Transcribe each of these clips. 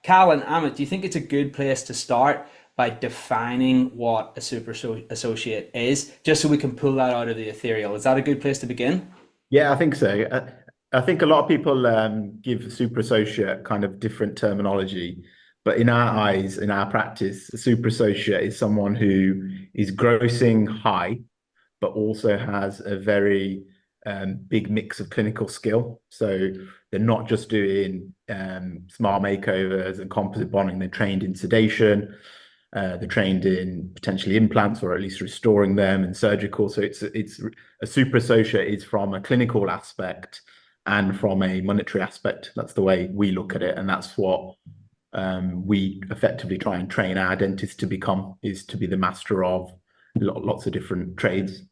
Cal and Amit, do you think it's a good place to start by defining what a associate is, just so we can pull that out of the ethereal? Is that a good place to begin? Yeah, I think so. I think a lot of people give super associate kind of different terminology, but in our eyes, in our practice, a super associate is someone who is grossing high, but also has a very big mix of clinical skill. So they're not just doing smart makeovers and composite bonding, they're trained in sedation. They're trained in potentially implants or at least restoring them and surgical. So it's a super associate is from a clinical aspect and from a monetary aspect. That's the way we look at it, and that's what we effectively try and train our dentists to become, is to be the master of lots of different trades.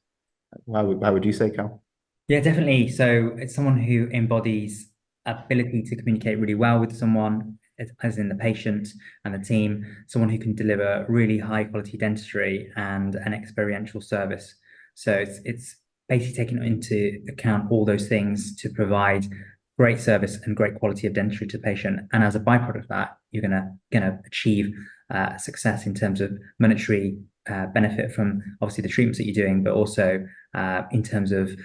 How would you say, Cal? Yeah, definitely. So it's someone who embodies ability to communicate really well with someone, as in the patient and the team, someone who can deliver really high quality dentistry and an experiential service. So it's basically taking into account all those things to provide great service and great quality of dentistry to the patient. And as a byproduct of that, you're gonna achieve success in terms of monetary benefit from obviously the treatments that you're doing, but also in terms of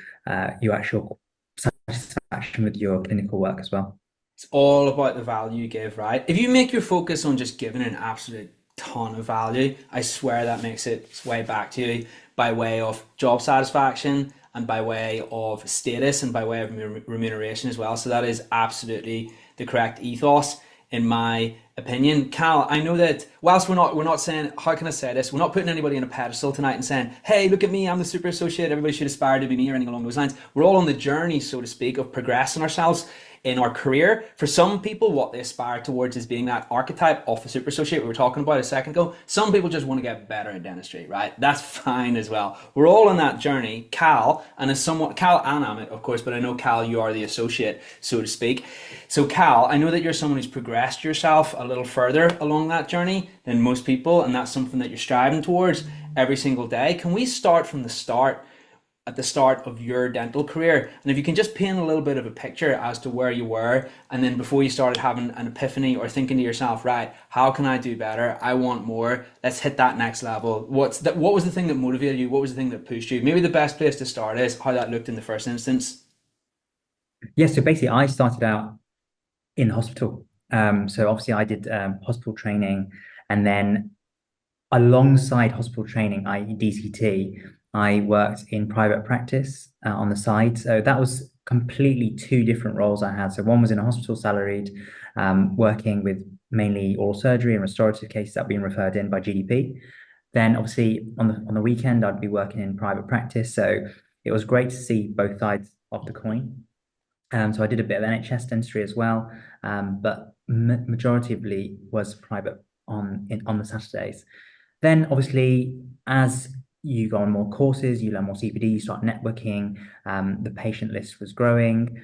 your actual satisfaction with your clinical work as well. It's all about the value you give, right? If you make your focus on just giving an absolute ton of value, I swear that makes its way back to you by way of job satisfaction and by way of status and by way of remuneration as well. So that is absolutely the correct ethos in my opinion. Cal, I know that whilst we're not saying, how can I say this? We're not putting anybody in a pedestal tonight and saying, hey, look at me, I'm the super associate, everybody should aspire to be me or anything along those lines. We're all on the journey, so to speak, of progressing ourselves in our career. For some people, what they aspire towards is being that archetype of the super associate we were talking about a second ago. Some people just want to get better at dentistry, right? That's fine as well. We're all on that journey. Cal, and as someone, Cal and Amit, of course, but I know Cal, you are the associate, so to speak. So Cal, I know that you're someone who's progressed yourself a little further along that journey than most people, and that's something that you're striving towards every single day. Can we start from the start, at the start of your dental career? And if you can just paint a little bit of a picture as to where you were, and then before you started having an epiphany or thinking to yourself, right, how can I do better? I want more. Let's hit that next level. What was the thing that motivated you? What was the thing that pushed you? Maybe the best place to start is how that looked in the first instance. Yeah, so basically I started out in hospital. So obviously I did hospital training, and then alongside hospital training, i.e. DCT, I worked in private practice on the side. So that was completely two different roles I had. So one was in a hospital salaried, working with mainly oral surgery and restorative cases that were being referred in by GDP. Then obviously on the weekend, I'd be working in private practice. So it was great to see both sides of the coin. So I did a bit of NHS dentistry as well, but majoritively was private on the Saturdays. Then obviously, as you go on more courses, you learn more CPD, you start networking. The patient list was growing.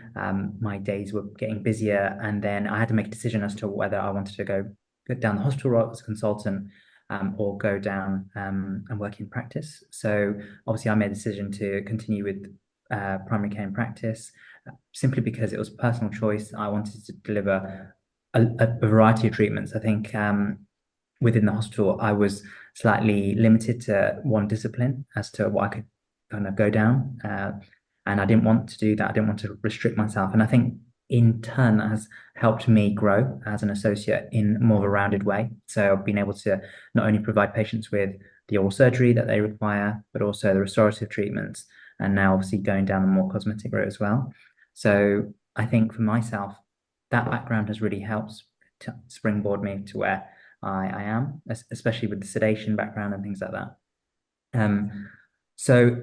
My days were getting busier, and then I had to make a decision as to whether I wanted to go down the hospital route as a consultant, or go down and work in practice. So obviously, I made a decision to continue with primary care in practice, simply because it was personal choice. I wanted to deliver a variety of treatments. I think within the hospital, I was slightly limited to one discipline as to what I could kind of go down. And I didn't want to do that. I didn't want to restrict myself. And I think in turn, that has helped me grow as an associate in more of a rounded way. So I've been able to not only provide patients with the oral surgery that they require, but also the restorative treatments, and now obviously going down the more cosmetic route as well. So I think for myself, that background has really helped to springboard me to where I am, especially with the sedation background and things like that. So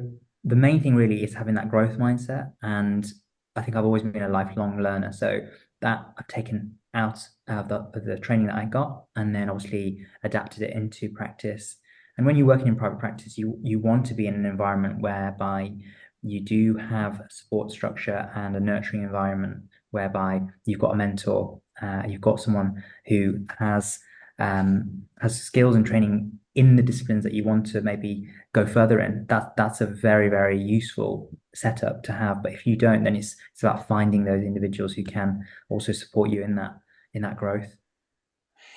the main thing really is having that growth mindset. And I think I've always been a lifelong learner. So that I've taken out of the training that I got, and then obviously adapted it into practice. And when you're working in private practice, you want to be in an environment whereby you do have a support structure and a nurturing environment, whereby you've got a mentor, you've got someone who has skills and training in the disciplines that you want to maybe go further in. That's a very, very useful setup to have. But if you don't, then it's about finding those individuals who can also support you in that growth.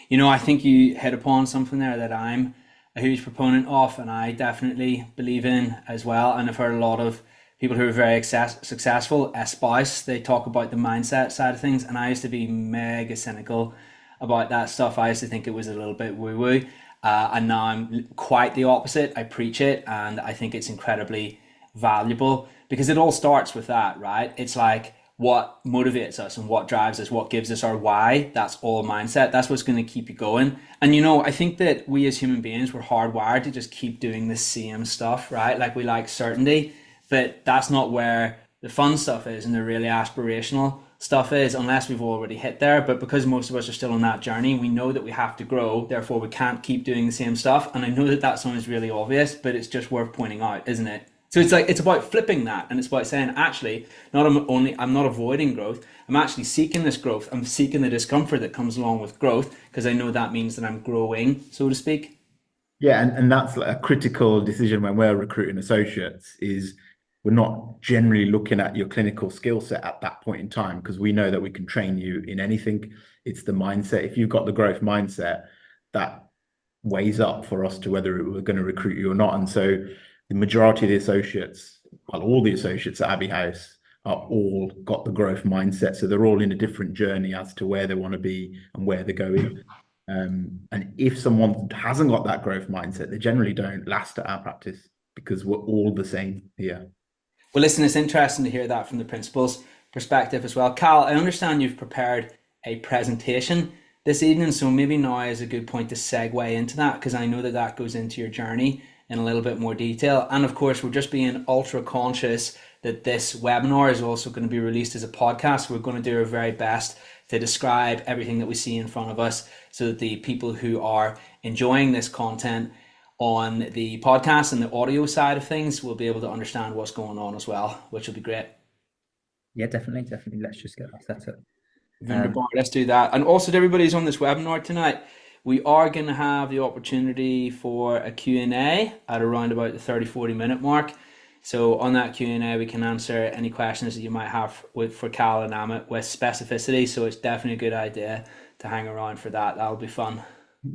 You know, I think you hit upon something there that I'm a huge proponent of, and I definitely believe in as well. And I've heard a lot of people who are very successful espouse, they talk about the mindset side of things. And I used to be mega cynical about that stuff. I used to think it was a little bit woo woo. And now I'm quite the opposite. I preach it, and I think it's incredibly valuable because it all starts with that, right? It's like what motivates us and what drives us, what gives us our why. That's all mindset. That's what's going to keep you going. And you know, I think that we as human beings, we're hardwired to just keep doing the same stuff, right? Like we like certainty, but that's not where the fun stuff is and the really aspirational stuff is, unless we've already hit there. But because most of us are still on that journey, we know that we have to grow, therefore we can't keep doing the same stuff. And I know that that sounds really obvious, but it's just worth pointing out, isn't it? So it's like, it's about flipping that, and it's about saying, actually, I'm not avoiding growth, I'm actually seeking this growth, I'm seeking the discomfort that comes along with growth, because I know that means that I'm growing, so to speak. Yeah, and that's like a critical decision when we're recruiting associates is we're not generally looking at your clinical skill set at that point in time because we know that we can train you in anything. It's the mindset. If you've got the growth mindset, that weighs up for us to whether we're going to recruit you or not. And so the majority of the associates, well, all the associates at Abbey House are all got the growth mindset. So they're all in a different journey as to where they want to be and where they're going. And if someone hasn't got that growth mindset, they generally don't last at our practice because we're all the same here. Well, listen, it's interesting to hear that from the principal's perspective as well. Cal, I understand you've prepared a presentation this evening, so maybe now is a good point to segue into that, because I know that that goes into your journey in a little bit more detail. And of course, we're just being ultra conscious that this webinar is also going to be released as a podcast. We're going to do our very best to describe everything that we see in front of us so that the people who are enjoying this content on the podcast and the audio side of things will be able to understand what's going on as well, which will be great. Yeah, definitely. Let's just get that set up. Wunderbar, let's do that. And also to everybody who's on this webinar tonight, we are going to have the opportunity for a Q&A at around about the 30-40 minute mark. So on that Q&A, we can answer any questions that you might have for Cal and Amit with specificity. So it's definitely a good idea to hang around for that. That'll be fun.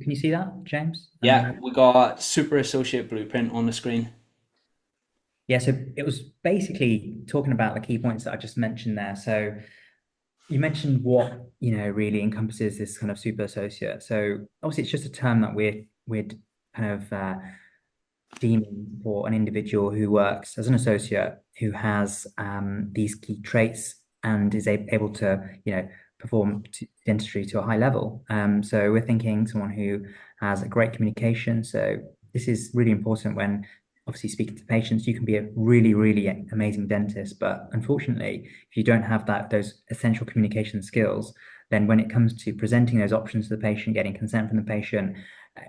Can you see that, James? Yeah, we got Super Associate Blueprint on the screen. Yeah, so it was basically talking about the key points that I just mentioned there. So you mentioned what, really encompasses this kind of super associate. So obviously it's just a term that we're kind of deeming for an individual who works as an associate who has these key traits and is able to, perform dentistry to a high level. So we're thinking someone who has a great communication. So this is really important when obviously speaking to patients. You can be a really, really amazing dentist, but unfortunately, if you don't have those essential communication skills, then when it comes to presenting those options to the patient, getting consent from the patient,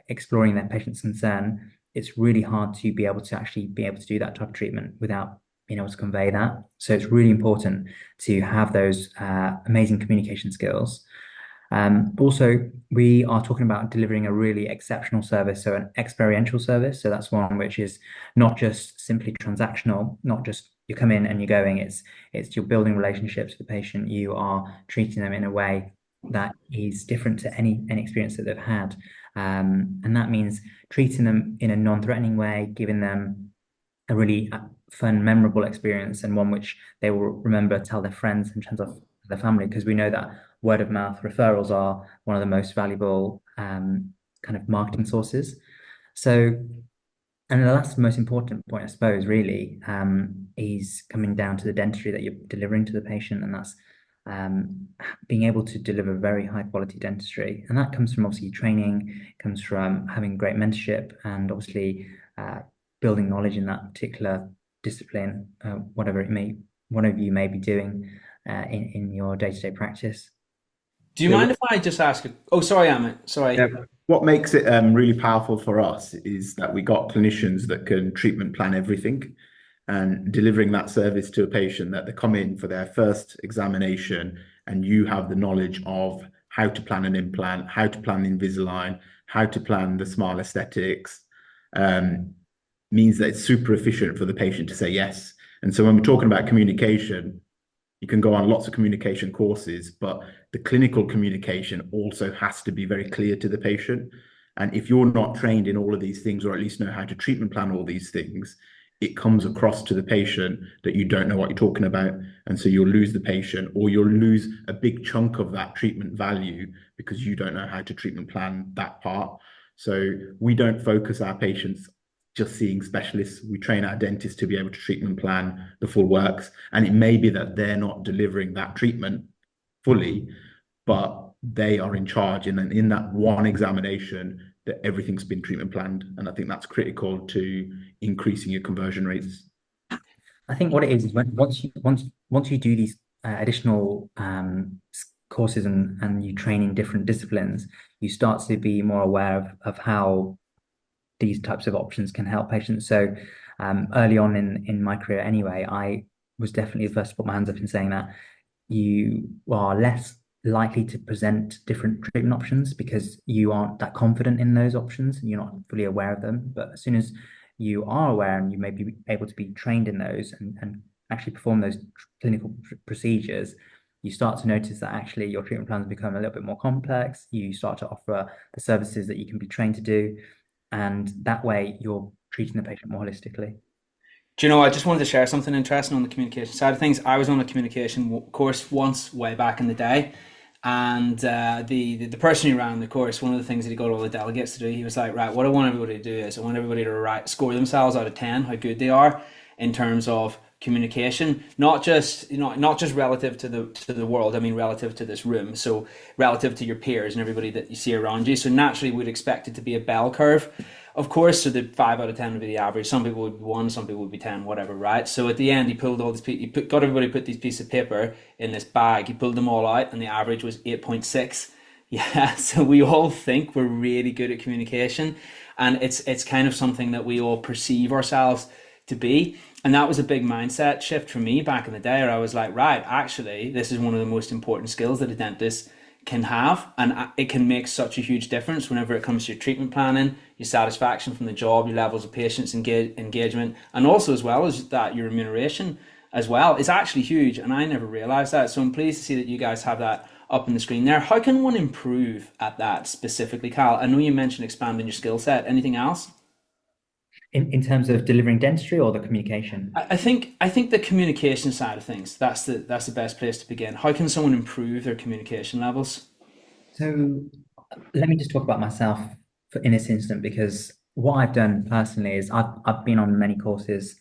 exploring their patient's concern, it's really hard to be able to do that type of treatment without being able to convey that. So it's really important to have those amazing communication skills. Also, we are talking about delivering a really exceptional service, so an experiential service. So that's one which is not just simply transactional, not just you come in and you're going. It's you're building relationships with the patient. You are treating them in a way that is different to any experience that they've had. And that means treating them in a non-threatening way, giving them a really fun, memorable experience, and one which they will remember, tell their friends and tell their family, because we know that word of mouth referrals are one of the most valuable kind of marketing sources. So, and the last most important point, I suppose, really, is coming down to the dentistry that you're delivering to the patient, and that's being able to deliver very high quality dentistry. And that comes from obviously training, comes from having great mentorship, and obviously building knowledge in that particular discipline, whatever one of you may be doing in your day-to-day practice. Do you mind if I just ask? Oh, sorry, Amit. Sorry. Yeah. What makes it really powerful for us is that we got clinicians that can treatment plan everything, and delivering that service to a patient that they come in for their first examination and you have the knowledge of how to plan an implant, how to plan the Invisalign, how to plan the smile aesthetics, means that it's super efficient for the patient to say yes. And so when we're talking about communication, you can go on lots of communication courses, but the clinical communication also has to be very clear to the patient. And if you're not trained in all of these things, or at least know how to treatment plan all these things, it comes across to the patient that you don't know what you're talking about. And so you'll lose the patient, or you'll lose a big chunk of that treatment value because you don't know how to treatment plan that part. So we don't focus our patients just seeing specialists. We train our dentists to be able to treatment plan the full works. And it may be that they're not delivering that treatment fully, but they are in charge. And in that one examination, that everything's been treatment planned. And I think that's critical to increasing your conversion rates. I think what it is once you do these additional courses and you train in different disciplines, you start to be more aware of how these types of options can help patients. So early on in my career anyway, I was definitely the first to put my hands up in saying that you are less likely to present different treatment options because you aren't that confident in those options and you're not fully aware of them. But as soon as you are aware and you may be able to be trained in those and actually perform those clinical procedures, you start to notice that actually your treatment plans become a little bit more complex. You start to offer the services that you can be trained to do. And that way you're treating the patient more holistically. Do you know, I just wanted to share something interesting on the communication side of things. I was on a communication course once way back in the day. And the person who ran the course, one of the things that he got all the delegates to do, he was like, right, what I want everybody to do is I want everybody to score themselves out of 10, how good they are in terms of communication, not just relative to the world, I mean relative to this room, so relative to your peers and everybody that you see around you. So naturally we'd expect it to be a bell curve, of course, so the 5 out of 10 would be the average. Some people would be 1, some people would be 10, whatever, right? So at the end he pulled all this, got everybody to put these pieces of paper in this bag, he pulled them all out and the average was 8.6. Yeah, so we all think we're really good at communication, and it's kind of something that we all perceive ourselves to be. And that was a big mindset shift for me back in the day, where I was like, right, actually, this is one of the most important skills that a dentist can have. And it can make such a huge difference whenever it comes to your treatment planning, your satisfaction from the job, your levels of patients engagement, and also as well as that, your remuneration as well. It's actually huge. And I never realized that. So I'm pleased to see that you guys have that up on the screen there. How can one improve at that specifically, Cal? I know you mentioned expanding your skill set. Anything else? In terms of delivering dentistry or the communication? I think the communication side of things, that's the best place to begin. How can someone improve their communication levels? So let me just talk about myself in this instant, because what I've done personally is I've been on many courses.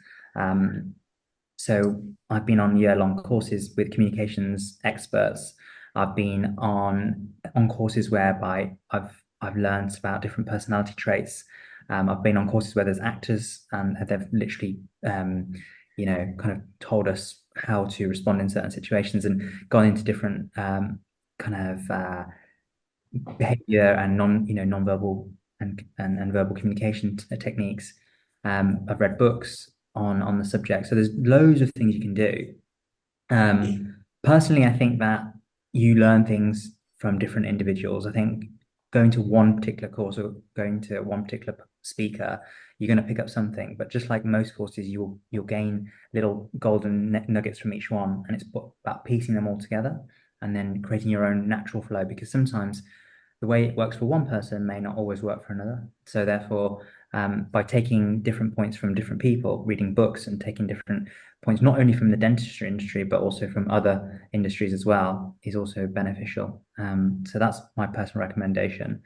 So I've been on year-long courses with communications experts. I've been on courses whereby I've learned about different personality traits. I've been on courses where there's actors and they've literally, kind of told us how to respond in certain situations and gone into different behavior and non-verbal and verbal communication techniques. I've read books on the subject, so there's loads of things you can do. Personally, I think that you learn things from different individuals. I think going to one particular course or going to one particular speaker, you're going to pick up something, but just like most courses, you'll gain little golden nuggets from each one, and it's about piecing them all together and then creating your own natural flow, because sometimes the way it works for one person may not always work for another. So therefore, by taking different points from different people, reading books and taking different points, not only from the dentistry industry, but also from other industries as well, is also beneficial. So that's my personal recommendation.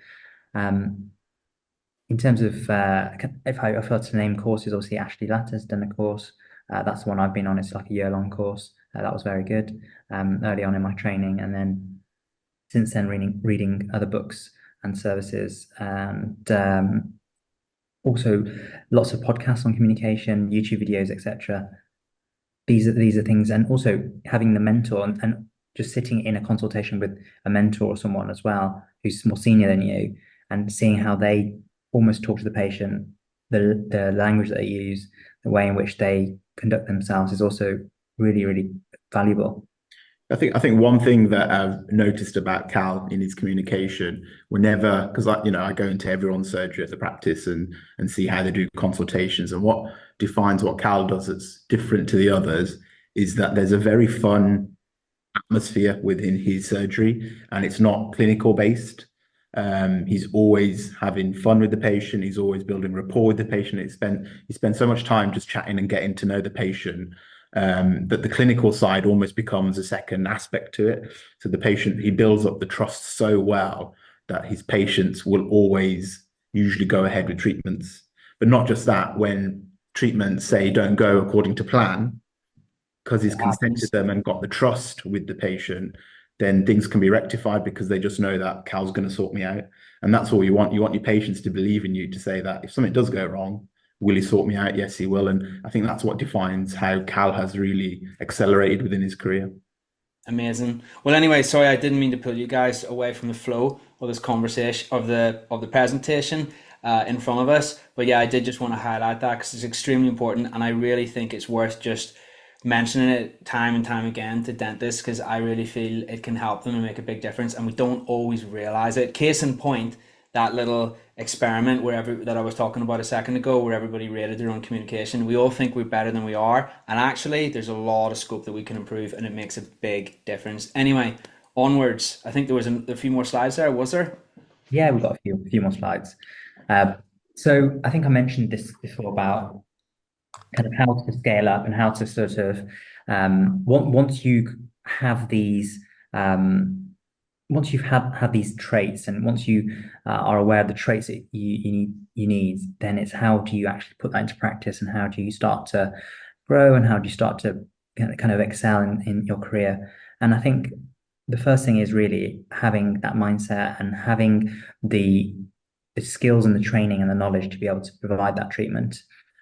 In terms of, if I were to name courses, obviously Ashley Latter's done a course. That's the one I've been on. It's like a year-long course. That was very good early on in my training. And then since then, reading other books and services, and also lots of podcasts on communication, YouTube videos, etc. These are things, and also having the mentor and just sitting in a consultation with a mentor or someone as well who's more senior than you, and seeing how they almost talk to the patient, the language that they use, the way in which they conduct themselves is also really, really valuable. I think one thing that I've noticed about Cal in his communication, whenever, because I go into everyone's surgery at the practice and see how they do consultations, and what defines what Cal does that's different to the others is that there's a very fun atmosphere within his surgery, and it's not clinical based. He's always having fun with the patient. He's always building rapport with the patient. He spends so much time just chatting and getting to know the patient, that the clinical side almost becomes a second aspect to it. So the patient, he builds up the trust so well that his patients will always usually go ahead with treatments. But not just that, when treatments say don't go according to plan, because he's consented them and got the trust with the patient, then things can be rectified because they just know that Cal's going to sort me out. And that's all you want. You want your patients to believe in you, to say that if something does go wrong, will he sort me out? Yes, he will. And I think that's what defines how Cal has really accelerated within his career. Amazing. Well, anyway, sorry, I didn't mean to pull you guys away from the flow of this conversation, of the presentation in front of us. But yeah, I did just want to highlight that because it's extremely important, and I really think it's worth just mentioning it time and time again to dentists, because I really feel it can help them and make a big difference, and we don't always realize it. Case in point, that little experiment that I was talking about a second ago, where everybody rated their own communication. We all think we're better than we are, and actually there's a lot of scope that we can improve, and it makes a big difference. Anyway, onwards. I think there was a few more slides there, was there? Yeah, we've got a few more slides. So I think I mentioned this before about kind of how to scale up and how to sort of once you have these once you've had these traits, and once you are aware of the traits that you need, then it's how do you actually put that into practice, and how do you start to grow, and how do you start to kind of excel in your career. And I think the first thing is really having that mindset and having the skills and the training and the knowledge to be able to provide that treatment.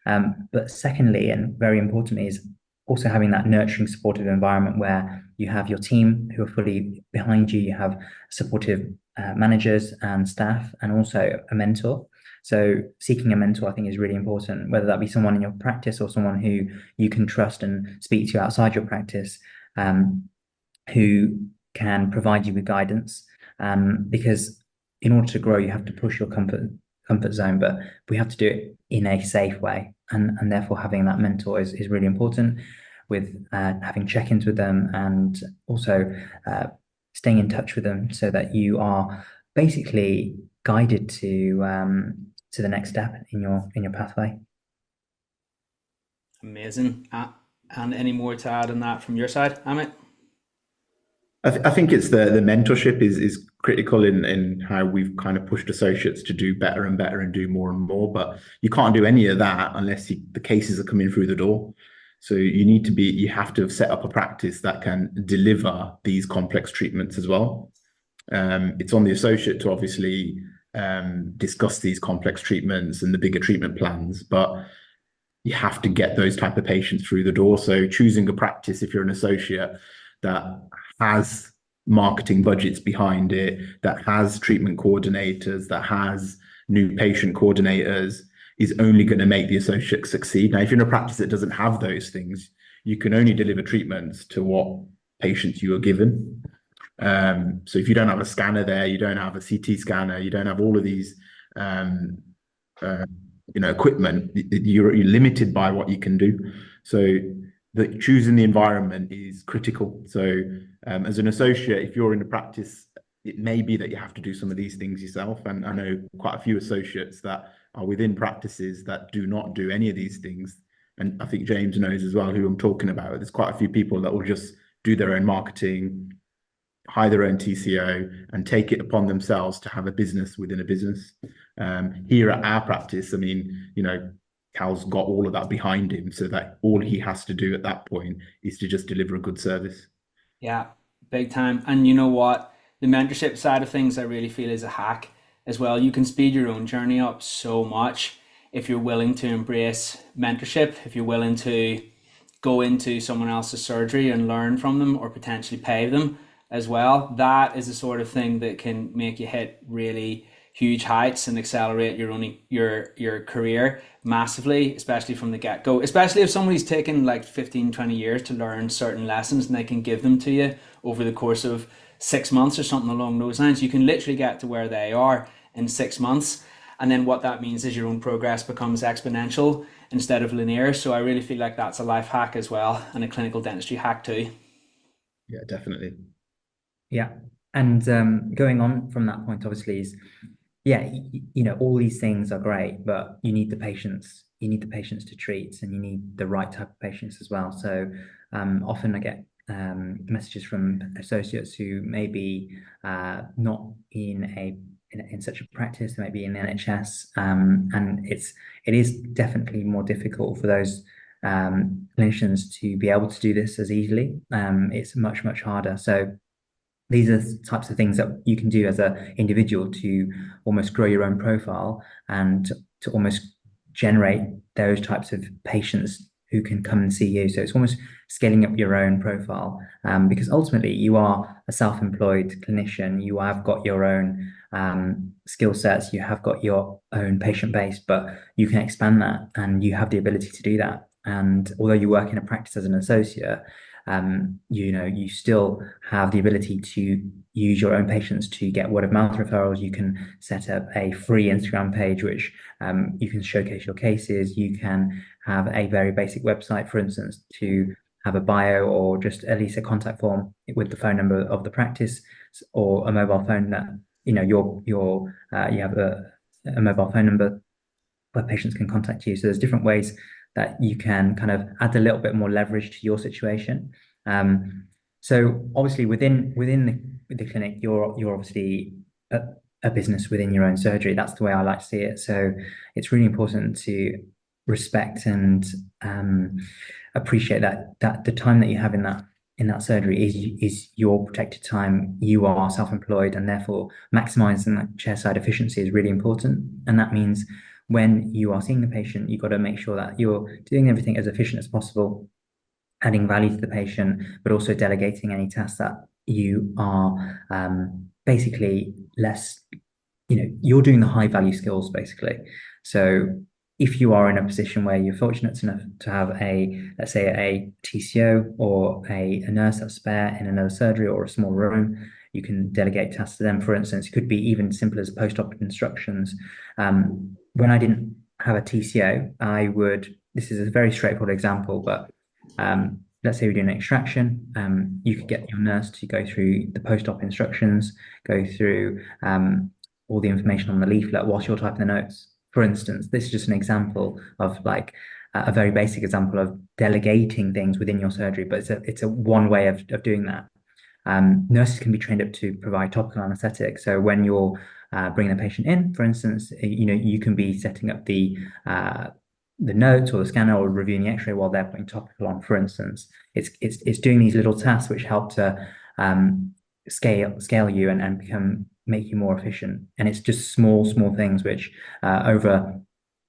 But secondly, and very importantly, is also having that nurturing, supportive environment where you have your team who are fully behind you, you have supportive managers and staff, and also a mentor. So seeking a mentor, I think, is really important, whether that be someone in your practice or someone who you can trust and speak to outside your practice, who can provide you with guidance. Because in order to grow, you have to push your comfort zone, but we have to do it in a safe way, and therefore having that mentor is really important, with having check-ins with them, and also staying in touch with them so that you are basically guided to the next step in your pathway. Amazing. And any more to add on that from your side, Amit? I think it's the mentorship is critical in how we've kind of pushed associates to do better and better and do more and more. But you can't do any of that unless the cases are coming through the door. So you have to have set up a practice that can deliver these complex treatments as well. It's on the associate to obviously discuss these complex treatments and the bigger treatment plans, but you have to get those type of patients through the door. So choosing a practice, if you're an associate, that has marketing budgets behind it, that has treatment coordinators, that has new patient coordinators, is only going to make the associate succeed. Now, if you're in a practice that doesn't have those things, you can only deliver treatments to what patients you are given. So if you don't have a scanner there, you don't have a CT scanner, you don't have all of these equipment, you're limited by what you can do. So choosing the environment is critical. So as an associate, if you're in a practice, it may be that you have to do some of these things yourself. And I know quite a few associates that are within practices that do not do any of these things. And I think James knows as well who I'm talking about. There's quite a few people that will just do their own marketing, hire their own TCO, and take it upon themselves to have a business within a business. Here at our practice, I mean, Cal's got all of that behind him, so that all he has to do at that point is to just deliver a good service. Yeah, big time. And you know what? The mentorship side of things, I really feel, is a hack as well. You can speed your own journey up so much if you're willing to embrace mentorship, if you're willing to go into someone else's surgery and learn from them, or potentially pay them as well. That is the sort of thing that can make you hit really huge heights and accelerate your career massively, especially from the get-go, especially if somebody's taken like 15-20 years to learn certain lessons, and they can give them to you over the course of 6 months or something along those lines. You can literally get to where they are in 6 months, and then what that means is your own progress becomes exponential instead of linear. So I really feel like that's a life hack as well, and a clinical dentistry hack too. Yeah, definitely. Yeah. And going on from that point, obviously, is yeah, all these things are great, but you need the patients. You need the patients to treat, and you need the right type of patients as well. So often I get messages from associates who may be not in such a practice, they may be in the NHS, and it is definitely more difficult for those clinicians to be able to do this as easily. It's much harder. So these are types of things that you can do as an individual to almost grow your own profile and to almost generate those types of patients who can come and see you. So it's almost scaling up your own profile, because ultimately you are a self-employed clinician. You have got your own skill sets, you have got your own patient base, but you can expand that and you have the ability to do that. And although you work in a practice as an associate, you still have the ability to use your own patients to get word of mouth referrals. You can set up a free Instagram page, which you can showcase your cases. You can have a very basic website, for instance, to have a bio or just at least a contact form with the phone number of the practice or a mobile phone that you have a mobile phone number where patients can contact you. So there's different ways that you can kind of add a little bit more leverage to your situation. So obviously within the clinic, you're obviously a business within your own surgery. That's the way I like to see it. So it's really important to respect and appreciate that the time that you have in that surgery is your protected time. You are self-employed, and therefore maximizing that chairside efficiency is really important. And that means when you are seeing the patient, you've got to make sure that you're doing everything as efficient as possible, adding value to the patient, but also delegating any tasks that you are basically less, you're doing the high value skills basically. So if you are in a position where you're fortunate enough to have let's say a TCO or a nurse that's spare in another surgery or a small room, you can delegate tasks to them. For instance, it could be even simple as post-op instructions. When I didn't have a TCO, this is a very straightforward example, but let's say we do an extraction, you could get your nurse to go through the post-op instructions, go through all the information on the leaflet whilst you're typing the notes. For instance, this is just an example of like a very basic example of delegating things within your surgery, but it's a one way of doing that. Nurses can be trained up to provide topical anesthetic. So when you're bringing a patient in, for instance, you can be setting up the notes or the scanner or reviewing the X-ray while they're putting topical on. For instance, it's doing these little tasks which help to scale you and make you more efficient. And it's just small things which over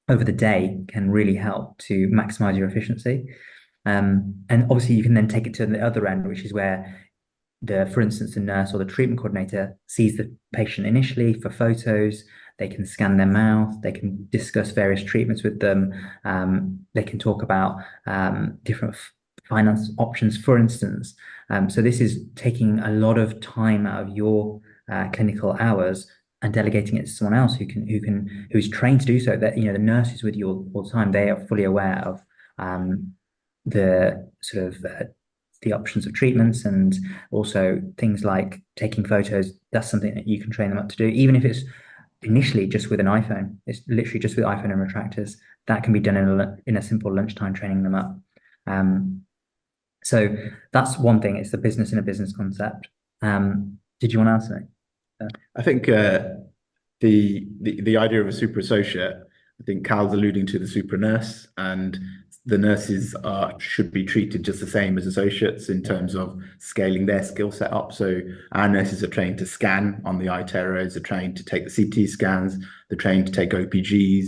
the day can really help to maximize your efficiency. And obviously you can then take it to the other end, which is where for instance, the nurse or the treatment coordinator sees the patient initially for photos. They can scan their mouth. They can discuss various treatments with them. They can talk about different finance options, for instance. So this is taking a lot of time out of your clinical hours and delegating it to someone else who's trained to do so. That the nurse is with you all the time. They are fully aware of the sort of the options of treatments, and also things like taking photos. That's something that you can train them up to do, even if it's initially just with an iPhone. It's literally just with iPhone and retractors. That can be done in a simple lunchtime, training them up. So that's one thing. It's the business in a business concept. Did you want to ask something? I think the idea of a super associate, I think Cal's alluding to the super nurse, and the nurses should be treated just the same as associates in terms of scaling their skill set up. So our nurses are trained to scan on the iTeros, are trained to take the CT scans, they're trained to take OPGs.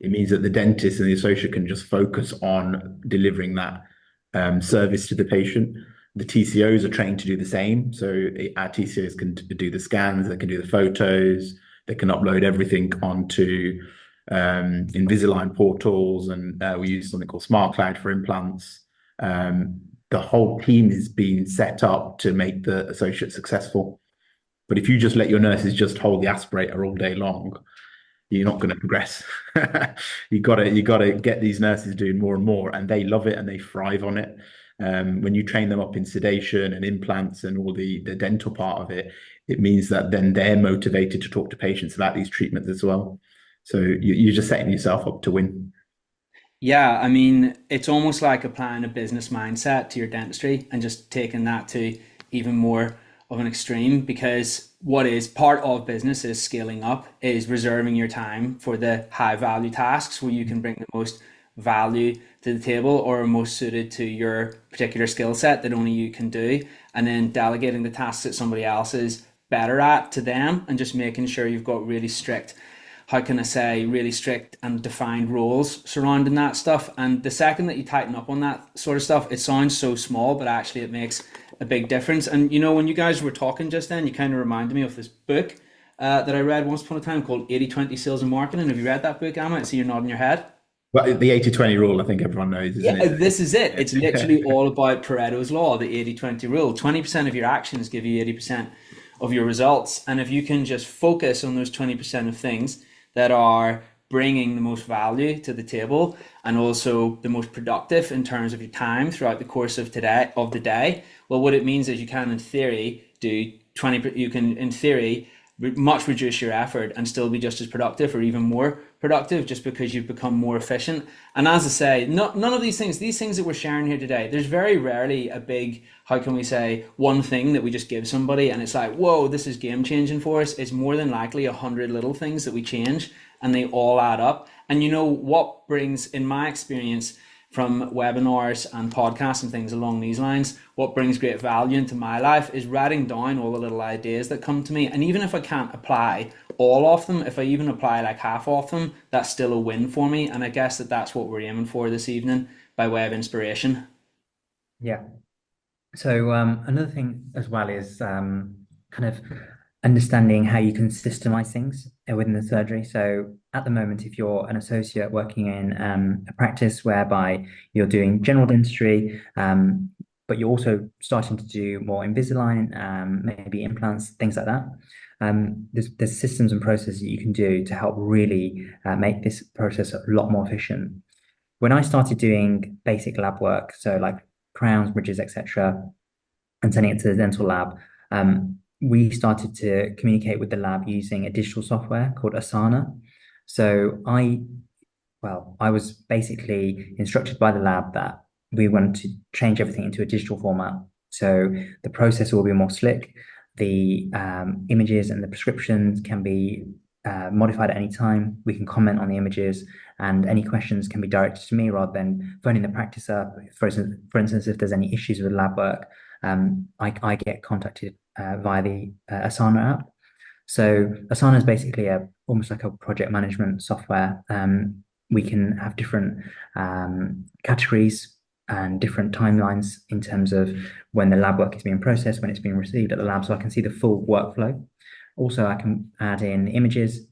It means that the dentist and the associate can just focus on delivering that service to the patient. The TCOs are trained to do the same. So our TCOs can do the scans, they can do the photos, they can upload everything onto Invisalign portals, and we use something called Smart Cloud for implants. The whole team is being set up to make the associate successful. But if you just let your nurses just hold the aspirator all day long, you're not going to progress. You got to get these nurses doing more and more, and they love it and they thrive on it. When you train them up in sedation and implants and all the dental part of it, it means that then they're motivated to talk to patients about these treatments as well. So you're just setting yourself up to win. Yeah, I mean, it's almost like applying a business mindset to your dentistry and just taking that to even more of an extreme, because what is part of business is scaling up, is reserving your time for the high value tasks where you can bring the most value to the table or are most suited to your particular skill set that only you can do, and then delegating the tasks that somebody else is better at to them, and just making sure you've got really strict, how can I say, really strict and defined roles surrounding that stuff. And the second that you tighten up on that sort of stuff, it sounds so small, but actually it makes a big difference. And you know, when you guys were talking just then, you kind of reminded me of this book that I read once upon a time called 80/20 Sales and Marketing. Have you read that book, Amit? I see you're nodding your head. But the 80/20 rule, I think everyone knows, isn't Yeah, it? this is it. It's literally all about Pareto's law, the 80/20 rule. 20% of your actions give you 80% of your results. And if you can just focus on those 20% of things that are bringing the most value to the table and also the most productive in terms of your time throughout the course of the day, well, what it means is you can, in theory, do 20, you can, in theory, much reduce your effort and still be just as productive or even more productive, just because you've become more efficient. And as I say, none of these things that we're sharing here today, there's very rarely a big, how can we say, one thing that we just give somebody and it's like, whoa, this is game changing for us. It's more than likely 100 little things that we change and they all add up. And you know what brings, in my experience, from webinars and podcasts and things along these lines, what brings great value into my life is writing down all the little ideas that come to me. And even if I can't apply all of them, if I even apply like half of them, that's still a win for me. And I guess that's what we're aiming for this evening by way of inspiration. Yeah. So another thing as well is kind of understanding how you can systemize things within the surgery. So at the moment, if you're an associate working in a practice whereby you're doing general dentistry, but you're also starting to do more Invisalign, maybe implants, things like that. There's systems and processes that you can do to help really make this process a lot more efficient. When I started doing basic lab work, so like crowns, bridges, etc., and sending it to the dental lab, we started to communicate with the lab using a digital software called Asana. So I was basically instructed by the lab that we wanted to change everything into a digital format. So the process will be more slick. The images and the prescriptions can be modified at any time. We can comment on the images, and any questions can be directed to me rather than phoning the practice up. For instance, if there's any issues with lab work, I get contacted via the Asana app. So Asana is basically almost like a project management software. We can have different categories and different timelines in terms of when the lab work is being processed, when it's being received at the lab, so I can see the full workflow. Also, I can add in images,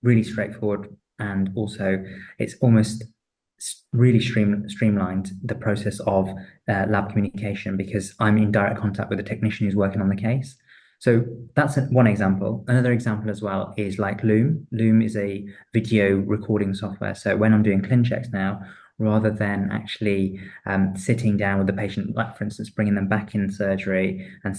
really straightforward, and also it's almost really streamlined the process of lab communication because I'm in direct contact with the technician who's working on the case. So that's one example. Another example as well is like Loom. Loom is a video recording software. So when I'm doing clin checks now, rather than actually sitting down with the patient, like for instance, bringing them back in surgery and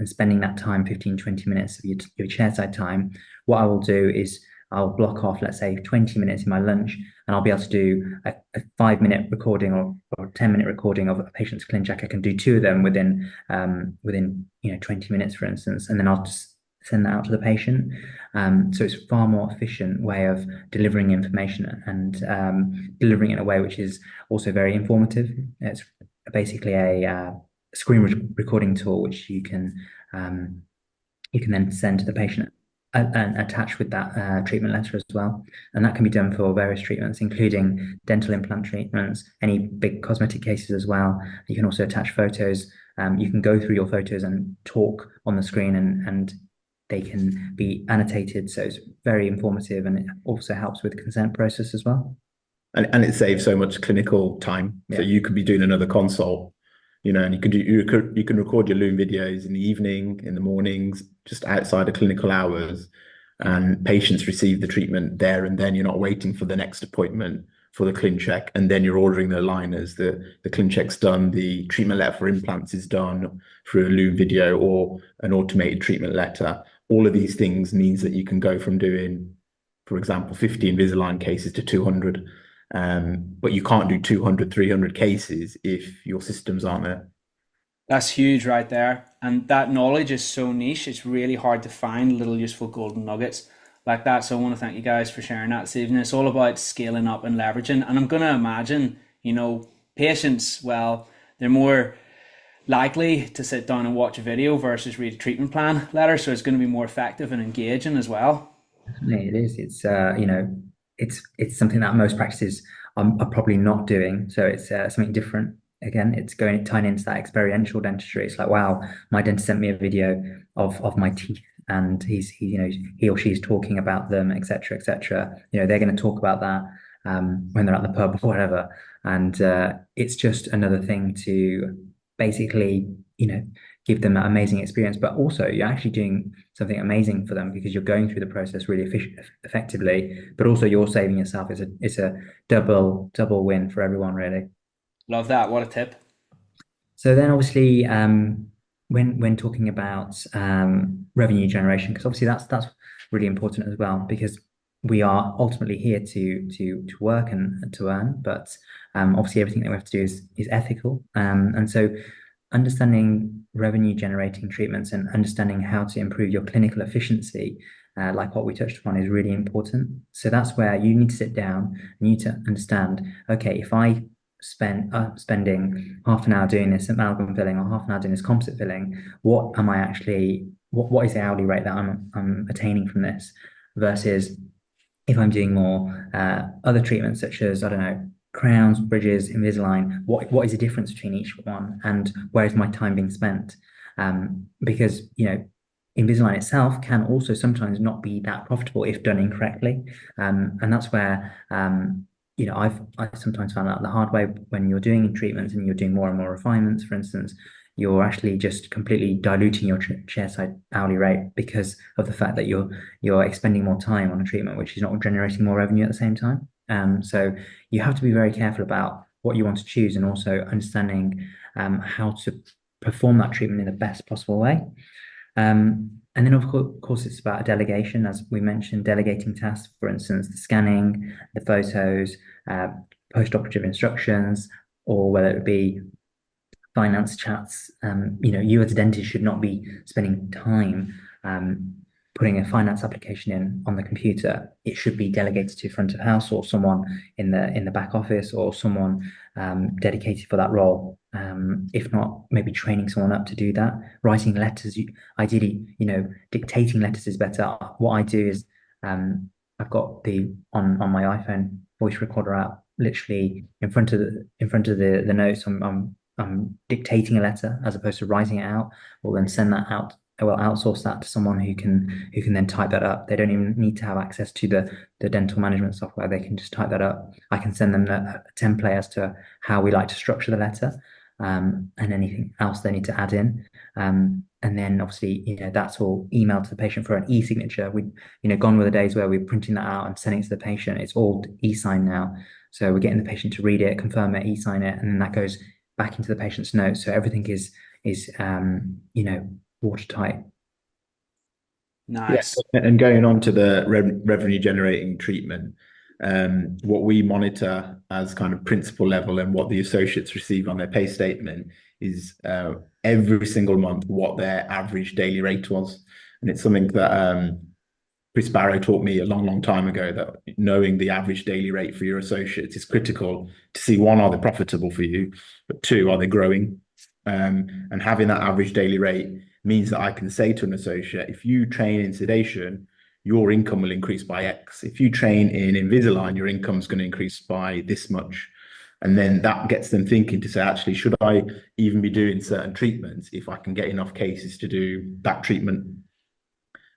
spending that time, 15, 20 minutes of your chairside time, what I will do is I'll block off, let's say, 20 minutes in my lunch, and I'll be able to do a 5-minute recording or a 10-minute recording of a patient's clin check. I can do 2 of them within 20 minutes, for instance, and then I'll just send that out to the patient. So it's a far more efficient way of delivering information and delivering it in a way which is also very informative. It's basically a screen recording tool which you can then send to the patient and attach with that treatment letter as well. And that can be done for various treatments, including dental implant treatments, any big cosmetic cases as well. You can also attach photos. You can go through your photos and talk on the screen, and they can be annotated. So it's very informative, and it also helps with the consent process as well. And it saves so much clinical time. Yeah. So you could be doing another consult, and you can record your Loom videos in the evening, in the mornings, just outside of clinical hours, and patients receive the treatment there and then. You're not waiting for the next appointment for the clin check, and then you're ordering the aligners. The clin check's done, the treatment letter for implants is done through a Loom video or an automated treatment letter. All of these things means that you can go from doing, for example, 50 Invisalign cases to 200. But you can't do 200, 300 cases if your systems aren't there. That's huge right there. And that knowledge is so niche, it's really hard to find little useful golden nuggets like that. So I want to thank you guys for sharing that this evening. It's all about scaling up and leveraging. And I'm going to imagine, patients, well, they're more likely to sit down and watch a video versus read a treatment plan letter. So it's going to be more effective and engaging as well. It is. It's something that most practices are probably not doing. So it's something different. Again, it's tying into that experiential dentistry. It's like, wow, my dentist sent me a video of my teeth, and he or she's talking about them, etc., etc. They're going to talk about that when they're at the pub or whatever, and it's just another thing to basically give them that amazing experience. But also, you're actually doing something amazing for them because you're going through the process really effectively. But also, you're saving yourself. It's a double win for everyone, really. Love that. What a tip. So then obviously when talking about revenue generation, because obviously that's really important as well, because we are ultimately here to work and to earn, but obviously everything that we have to do is ethical. And so understanding revenue generating treatments and understanding how to improve your clinical efficiency, like what we touched upon, is really important. So that's where you need to sit down and you need to understand, okay, if I spending half an hour doing this amalgam filling or half an hour doing this composite filling, what is the hourly rate that I'm attaining from this, versus if I'm doing more other treatments such as, I don't know, crowns, bridges, Invisalign, what is the difference between each one, and where is my time being spent? Because Invisalign itself can also sometimes not be that profitable if done incorrectly, and that's where I've sometimes found out the hard way. When you're doing treatments and you're doing more and more refinements, for instance, you're actually just completely diluting your chairside hourly rate because of the fact that you're expending more time on a treatment which is not generating more revenue at the same time. So you have to be very careful about what you want to choose, and also understanding how to perform that treatment in the best possible way. And then, of course, it's about delegation, as we mentioned, delegating tasks, for instance, the scanning, the photos, post-operative instructions, or whether it be finance chats. You as a dentist should not be spending time putting a finance application in on the computer. It should be delegated to front of house or someone in the back office, or someone dedicated for that role. If not, maybe training someone up to do that. Writing letters, ideally, dictating letters is better. What I do is I've got on my iPhone voice recorder app, literally in front of the notes. I'm dictating a letter as opposed to writing it out. We'll then send that out. I will outsource that to someone who can then type that up. They don't even need to have access to the dental management software. They can just type that up. I can send them a template as to how we like to structure the letter, and anything else they need to add in. And then obviously, that's all emailed to the patient for an e-signature. Gone were the days where we're printing that out and sending it to the patient. It's all e-sign now. So we're getting the patient to read it, confirm it, e-sign it, and then that goes back into the patient's notes. So everything is watertight. Nice. Yeah. And going on to the revenue generating treatment, what we monitor as kind of principal level and what the associates receive on their pay statement is every single month what their average daily rate was. And it's something that Chris Barrow taught me a long time ago, that knowing the average daily rate for your associates is critical to see, one, are they profitable for you, but two, are they growing? And having that average daily rate means that I can say to an associate, if you train in sedation, your income will increase by X. If you train in Invisalign, your income is going to increase by this much. And then that gets them thinking to say, actually, should I even be doing certain treatments if I can get enough cases to do that treatment?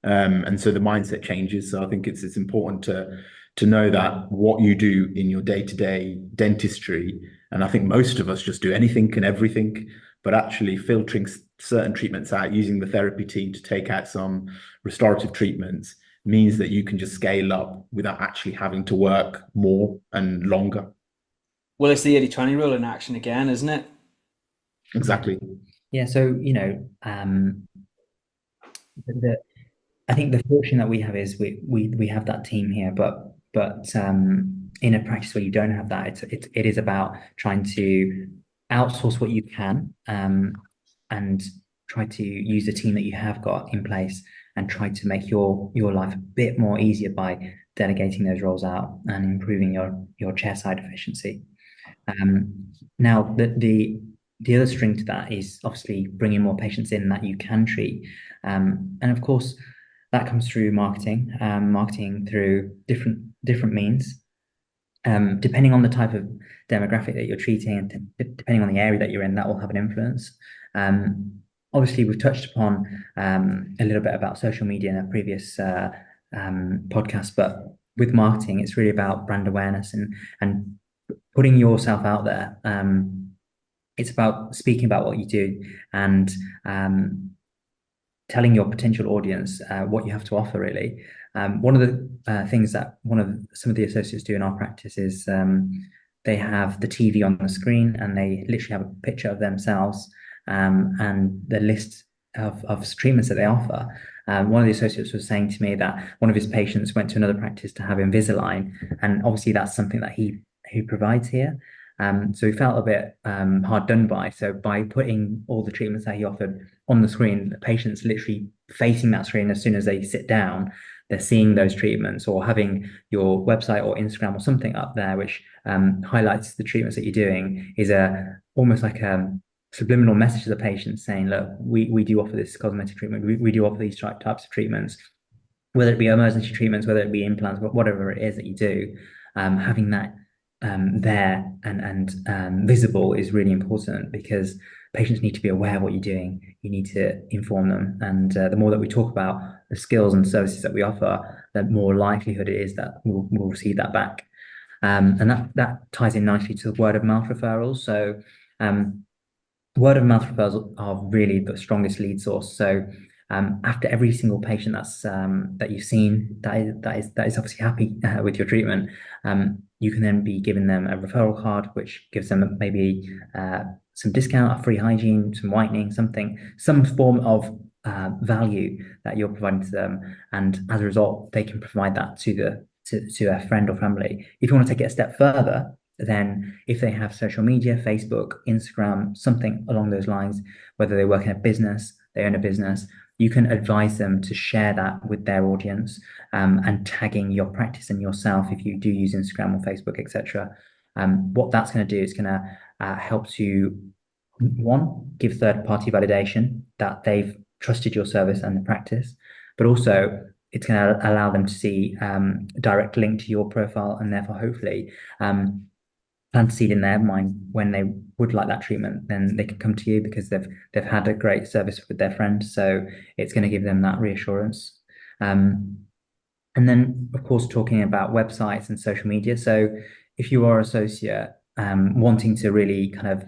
And so the mindset changes. So I think it's important to know that what you do in your day-to-day dentistry, and I think most of us just do anything and everything, but actually filtering certain treatments out, using the therapy team to take out some restorative treatments, means that you can just scale up without actually having to work more and longer. Well, it's the 80-20 rule in action again, isn't it? Exactly. Yeah, so the I think the fortune that we have is we have that team here, but in a practice where you don't have that, it is about trying to outsource what you can, and try to use the team that you have got in place and try to make your life a bit more easier by delegating those roles out and improving your chair side efficiency. Now, the other string to that is obviously bringing more patients in that you can treat, and of course that comes through marketing through different means, depending on the type of demographic that you're treating and depending on the area that you're in, that will have an influence. Obviously, we've touched upon a little bit about social media in a previous podcast, but with marketing, it's really about brand awareness and putting yourself out there. It's about speaking about what you do and telling your potential audience what you have to offer, really. One of the things that some of the associates do in our practice is they have the TV on the screen and they literally have a picture of themselves and the list of treatments that they offer. One of the associates was saying to me that one of his patients went to another practice to have Invisalign, and obviously that's something that he provides here. So he felt a bit hard done by. So by putting all the treatments that he offered on the screen, the patient's literally facing that screen as soon as they sit down, they're seeing those treatments, or having your website or Instagram or something up there which highlights the treatments that you're doing is almost like a subliminal message to the patient saying, look, we do offer this cosmetic treatment, we do offer these types of treatments, whether it be emergency treatments, whether it be implants, whatever it is that you do, having that there and visible is really important, because patients need to be aware of what you're doing. You need to inform them, and the more that we talk about the skills and services that we offer, the more likelihood it is that we'll receive that back. And that ties in nicely to the word of mouth referrals. So word of mouth referrals are really the strongest lead source. So after every single patient that you've seen that is obviously happy with your treatment, you can then be giving them a referral card, which gives them maybe some discount, a free hygiene, some whitening, some form of value that you're providing to them, and as a result, they can provide that to a friend or family. If you want to take it a step further, then if they have social media, Facebook, Instagram, something along those lines, whether they work in a business, they own a business, you can advise them to share that with their audience, and tagging your practice and yourself if you do use Instagram or Facebook, etc. What that's going to do is going to help to, one, give third-party validation that they've trusted your service and the practice, but also it's going to allow them to see a direct link to your profile, and therefore hopefully plant a seed in their mind when they would like that treatment, then they can come to you because they've had a great service with their friend. So it's going to give them that reassurance. And then, of course, talking about websites and social media. So if you are an associate wanting to really kind of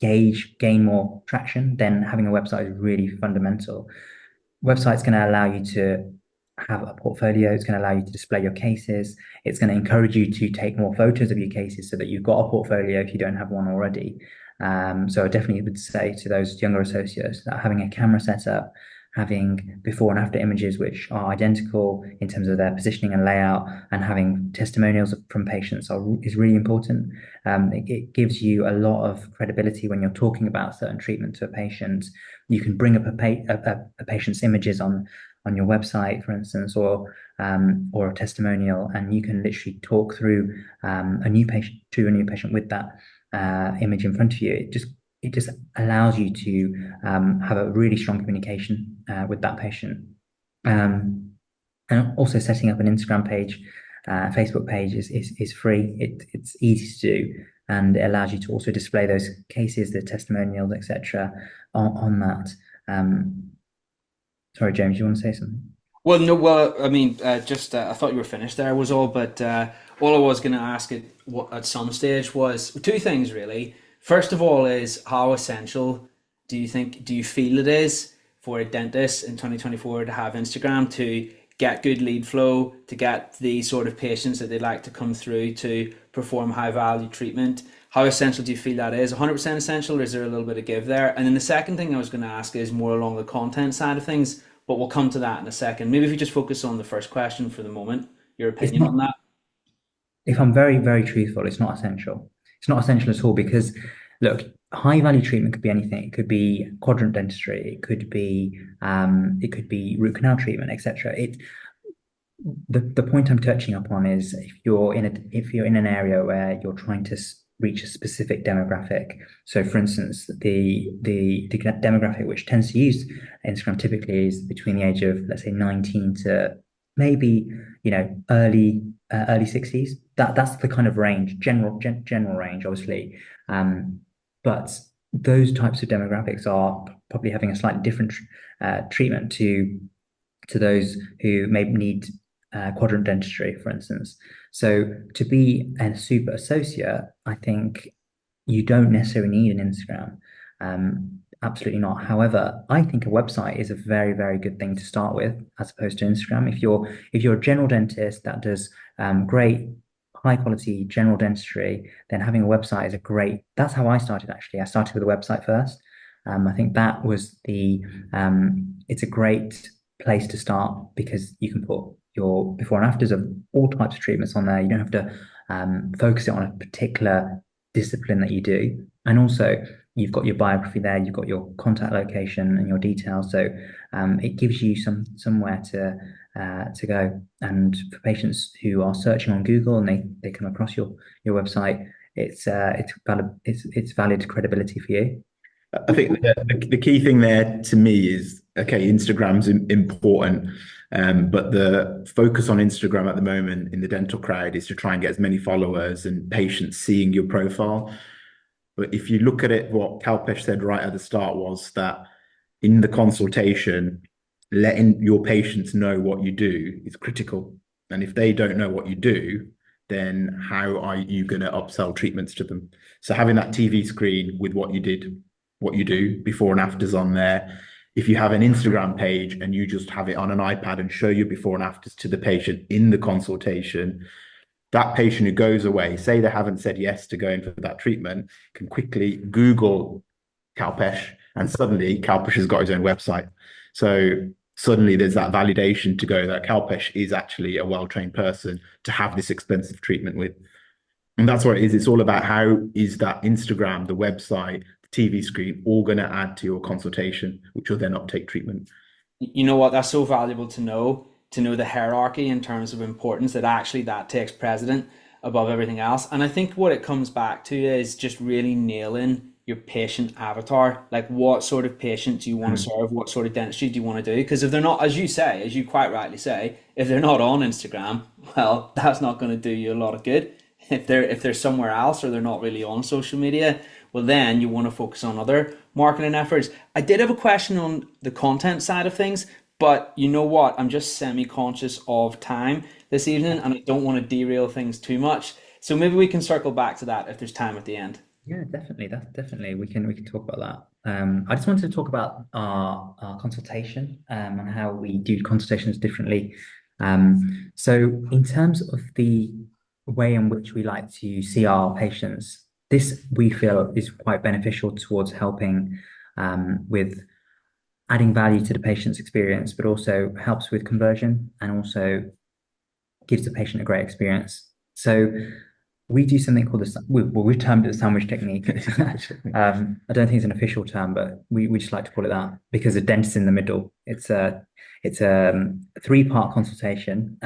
gain more traction, then having a website is really fundamental. Website's going to allow you to have a portfolio. It's going to allow you to display your cases. It's going to encourage you to take more photos of your cases so that you've got a portfolio if you don't have one already. So I definitely would say to those younger associates that having a camera set up, having before and after images which are identical in terms of their positioning and layout, and having testimonials from patients is really important. It gives you a lot of credibility when you're talking about certain treatment to a patient. You can bring up a patient's images on your website, for instance, or a testimonial, and you can literally talk through a new patient with that image in front of you. It just allows you to have a really strong communication with that patient. And also setting up an Instagram page, Facebook page is free. It's easy to do, and it allows you to also display those cases, the testimonials, etc. on that. Sorry, James, you want to say something? Well, no, well, I mean, I thought you were finished there was all, but all I was going to ask at some stage was two things, really. First of all is, how essential do you feel it is for a dentist in 2024 to have Instagram to get good lead flow, to get the sort of patients that they'd like to come through to perform high value treatment? How essential do you feel that is? 100% essential, or is there a little bit of give there? And then the second thing I was going to ask is more along the content side of things, but we'll come to that in a second. Maybe if you just focus on the first question for the moment, your It's opinion on not, that. if I'm very, very truthful, it's not essential. It's not essential at all because, look, high value treatment could be anything. It could be quadrant dentistry. It could be root canal treatment, etc. The point I'm touching upon is if you're in an area where you're trying to reach a specific demographic. So, for instance, the demographic which tends to use Instagram typically is between the age of, let's say, 19 to maybe early 60s. That's the kind of range, general range, obviously. But those types of demographics are probably having a slightly different treatment to those who may need quadrant dentistry, for instance. So to be a super associate, I think you don't necessarily need an Instagram. Absolutely not. However, I think a website is a very, very good thing to start with, as opposed to Instagram. If you're a general dentist that does great high quality general dentistry, then having a website is a great. That's how I started, actually. I started with a website first. I think that was it's a great place to start because you can put your before and afters of all types of treatments on there. You don't have to focus it on a particular discipline that you do. And also you've got your biography there, you've got your contact location and your details. So it gives you somewhere to go. And for patients who are searching on Google and they come across your website, it's valid credibility for you. I think the key thing there to me is, okay, Instagram's important, but the focus on Instagram at the moment in the dental crowd is to try and get as many followers and patients seeing your profile. But if you look at it, what Kalpesh said right at the start was that in the consultation, letting your patients know what you do is critical. And if they don't know what you do, then how are you going to upsell treatments to them? So having that TV screen with what you do before and afters on there. If you have an Instagram page and you just have it on an iPad and show your before and afters to the patient in the consultation, that patient who goes away, say they haven't said yes to going for that treatment, can quickly Google Kalpesh, and suddenly Kalpesh has got his own website. So suddenly there's that validation to go that Kalpesh is actually a well-trained person to have this expensive treatment with. And that's what it is. It's all about how is that Instagram, the website, TV screen, all going to add to your consultation, which will then uptake treatment. You know what? That's so valuable to know the hierarchy in terms of importance, that actually that takes precedent above everything else. And I think what it comes back to is just really nailing your patient avatar. Like, what sort of patient do you want to serve? What sort of dentistry do you want to do? Because if they're not, as you quite rightly say, if they're not on Instagram, well, that's not going to do you a lot of good. If they're somewhere else or they're not really on social media, well, then you want to focus on other marketing efforts. I did have a question on the content side of things, but you know what? I'm just semi-conscious of time this evening and I don't want to derail things too much. So maybe we can circle back to that if there's time at the end. Yeah, definitely. That's definitely we can talk about that. I just wanted to talk about our consultation and how we do consultations differently. So in terms of the way in which we like to see our patients, this we feel is quite beneficial towards helping with adding value to the patient's experience, but also helps with conversion and also gives the patient a great experience. So we do something called we've termed it the sandwich technique. I don't think it's an official term, but we just like to call it that because the dentist in the middle. It's a 3-part consultation,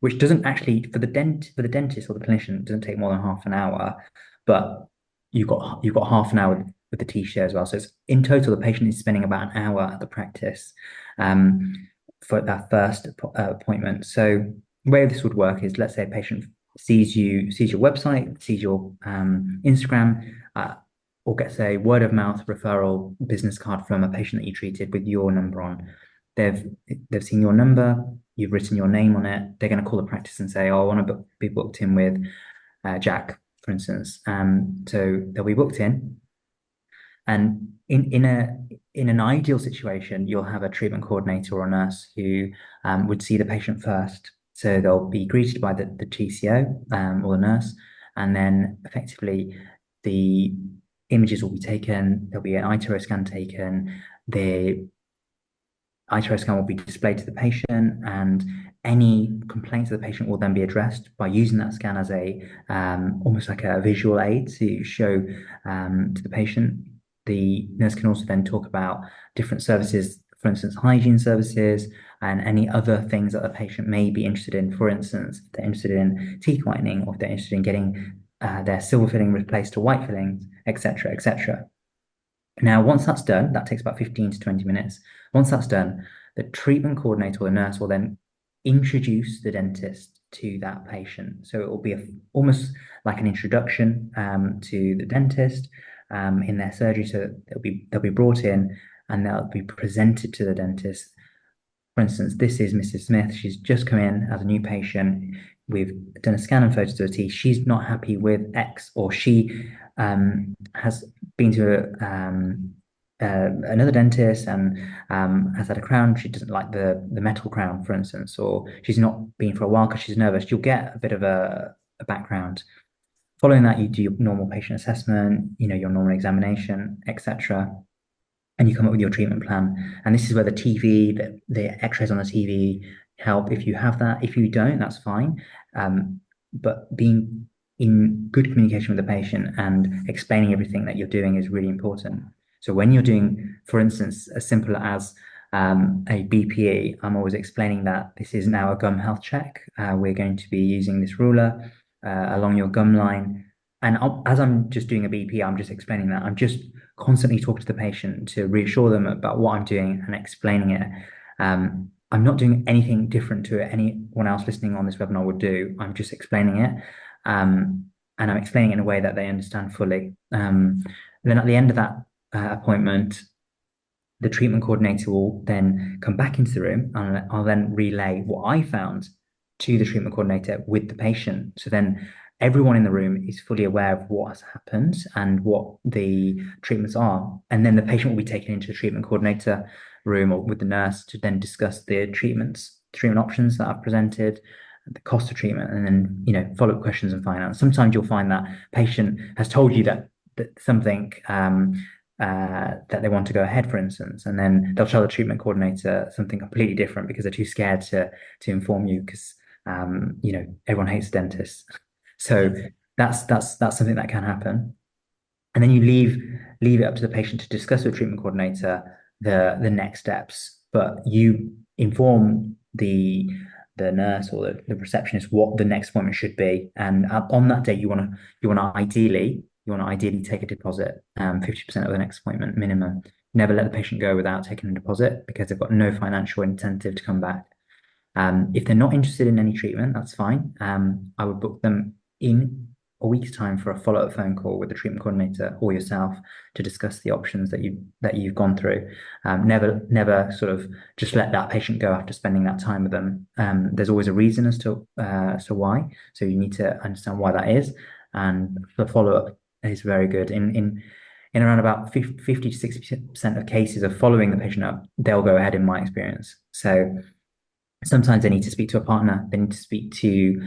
which doesn't actually for the dentist or the clinician doesn't take more than half an hour, but you've got half an hour with the T-share as well. So it's in total the patient is spending about an hour at the practice for that first appointment. So the way this would work is, let's say a patient sees your website, sees your Instagram, or gets a word of mouth referral business card from a patient that you treated with your number on. They've seen your number, you've written your name on it. They're going to call the practice and say, "Oh, I want to be booked in with Jack," for instance. So they'll be booked in. And in an ideal situation, you'll have a treatment coordinator or nurse who would see the patient first. So they'll be greeted by the TCO or the nurse, and then effectively the images will be taken. There'll be an iTero scan taken. The iTero scan will be displayed to the patient, and any complaints of the patient will then be addressed by using that scan as a almost like a visual aid to show to the patient. The nurse can also then talk about different services, for instance, hygiene services, and any other things that the patient may be interested in. For instance, if they're interested in teeth whitening, or if they're interested in getting their silver filling replaced to white fillings, etc., etc. Now, once that's done, that takes about 15 to 20 minutes. Once that's done, the treatment coordinator or the nurse will then introduce the dentist to that patient. So it will be almost like an introduction to the dentist in their surgery. So they'll be brought in and they'll be presented to the dentist. For instance, this is Mrs. Smith. She's just come in as a new patient. We've done a scan and photos of her teeth. She's not happy with X, or she has been to another dentist and has had a crown. She doesn't like the metal crown, for instance, or she's not been for a while because she's nervous. You'll get a bit of a background. Following that, you do your normal patient assessment, your normal examination, etc. And you come up with your treatment plan. And this is where the TV, the x-rays on the TV help if you have that. If you don't, that's fine. But being in good communication with the patient and explaining everything that you're doing is really important. So when you're doing, for instance, as simple as a BPE, I'm always explaining that this is now a gum health check. We're going to be using this ruler along your gum line. And as I'm just doing a BP, I'm just explaining that. I'm just constantly talking to the patient to reassure them about what I'm doing and explaining it. I'm not doing anything different to anyone else listening on this webinar would do. I'm just explaining it. And I'm explaining it in a way that they understand fully. And then at the end of that appointment, the treatment coordinator will then come back into the room, and I'll then relay what I found to the treatment coordinator with the patient. So then everyone in the room is fully aware of what has happened and what the treatments are. And then the patient will be taken into the treatment coordinator room or with the nurse to then discuss the treatment options that I've presented, the cost of treatment, and then, follow-up questions and finance. Sometimes you'll find that patient has told you that something that they want to go ahead, for instance, and then they'll tell the treatment coordinator something completely different because they're too scared to inform you because, everyone hates dentists. So that's something that can happen. And then you leave it up to the patient to discuss with the treatment coordinator the next steps, but you inform the nurse or the receptionist what the next appointment should be. And on that day, you want to ideally take a deposit, 50% of the next appointment minimum. Never let the patient go without taking a deposit because they've got no financial incentive to come back. If they're not interested in any treatment, that's fine. I would book them in a week's time for a follow-up phone call with the treatment coordinator or yourself to discuss the options that you've gone through. Never sort of just let that patient go after spending that time with them. There's always a reason as to why, so you need to understand why that is, and the follow-up is very good. In around about 50 to 60% of cases of following the patient up, they'll go ahead in my experience. So sometimes they need to speak to a partner, they need to speak to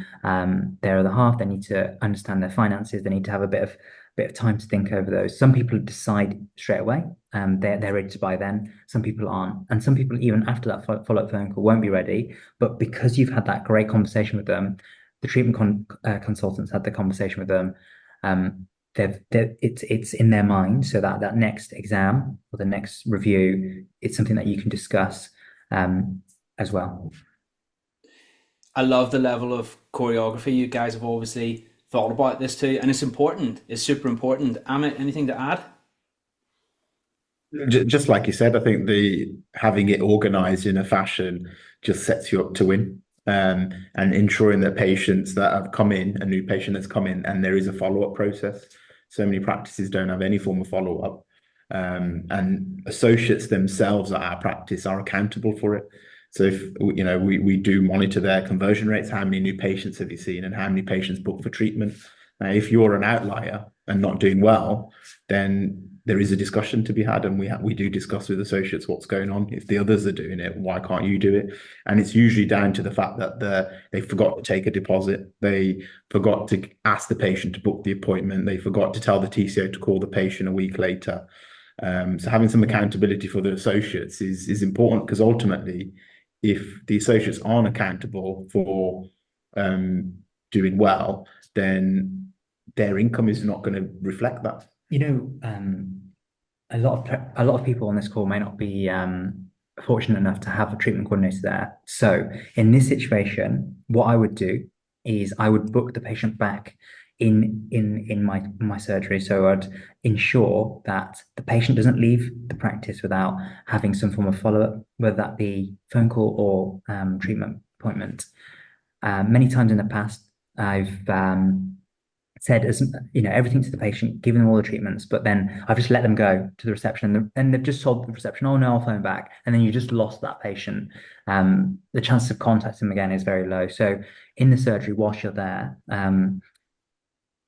their other half, they need to understand their finances, they need to have a bit of time to think over those. Some people decide straight away, they're ready to buy then. Some people aren't, and some people even after that follow-up phone call won't be ready. But because you've had that great conversation with them, the treatment consultants had the conversation with them, it's in their mind, so that next exam or the next review, it's something that you can discuss as well. I love the level of choreography you guys have obviously thought about this too, and it's important. It's super important. Amit, anything to add? Just like you said, I think having it organized in a fashion just sets you up to win. And ensuring that patients that have come in, a new patient that's come in, and there is a follow-up process. So many practices don't have any form of follow-up. And associates themselves at our practice are accountable for it. So if we do monitor their conversion rates, how many new patients have you seen and how many patients book for treatment. Now, if you're an outlier and not doing well, then there is a discussion to be had, and we do discuss with associates what's going on. If the others are doing it, why can't you do it? And it's usually down to the fact that they forgot to take a deposit, they forgot to ask the patient to book the appointment, they forgot to tell the TCO to call the patient a week later. So having some accountability for the associates is important, because ultimately, if the associates aren't accountable for doing well, then their income is not going to reflect that. A lot of people on this call may not be fortunate enough to have a treatment coordinator there. So in this situation, what I would do is I would book the patient back in my surgery. So I'd ensure that the patient doesn't leave the practice without having some form of follow-up, whether that be phone call or treatment appointment. Many times in the past, I've said everything to the patient, given them all the treatments, but then I've just let them go to the reception, and they've just told the reception, "Oh no, I'll phone back," and then you just lost that patient. The chance of contacting them again is very low. So in the surgery, whilst you're there,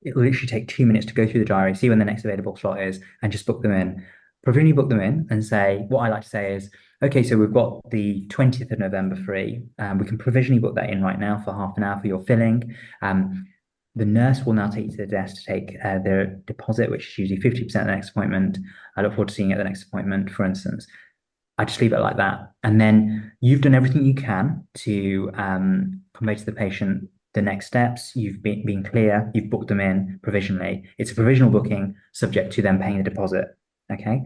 it will literally take 2 minutes to go through the diary, see when the next available slot is, and just book them in. Provisionally book them in and say, what I like to say is, okay, so we've got the 20th of November free. We can provisionally book that in right now for half an hour for your filling. The nurse will now take you to the desk to take their deposit, which is usually 50% of the next appointment. I look forward to seeing you at the next appointment, for instance. I just leave it like that. And then you've done everything you can to convey to the patient the next steps. You've been clear, you've booked them in provisionally. It's a provisional booking subject to them paying the deposit. Okay.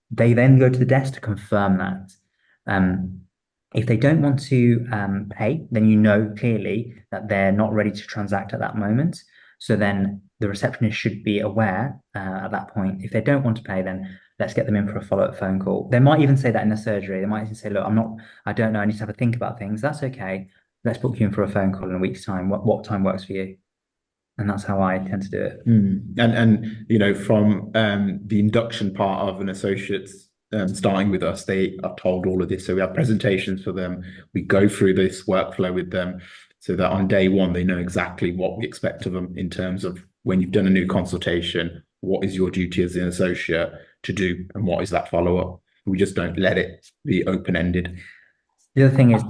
They then go to the desk to confirm that. If they don't want to pay, then you know clearly that they're not ready to transact at that moment. So then the receptionist should be aware at that point. If they don't want to pay, then let's get them in for a follow-up phone call. They might even say that in the surgery. They might even say, look, I don't know, I need to have a think about things. That's okay. Let's book you in for a phone call in a week's time. What time works for you? And that's how I tend to do it. And from the induction part of an associate's starting with us, they are told all of this. So we have presentations for them. We go through this workflow with them so that on day one, they know exactly what we expect of them in terms of when you've done a new consultation, what is your duty as an associate to do, and what is that follow-up? We just don't let it be open-ended. The other thing is,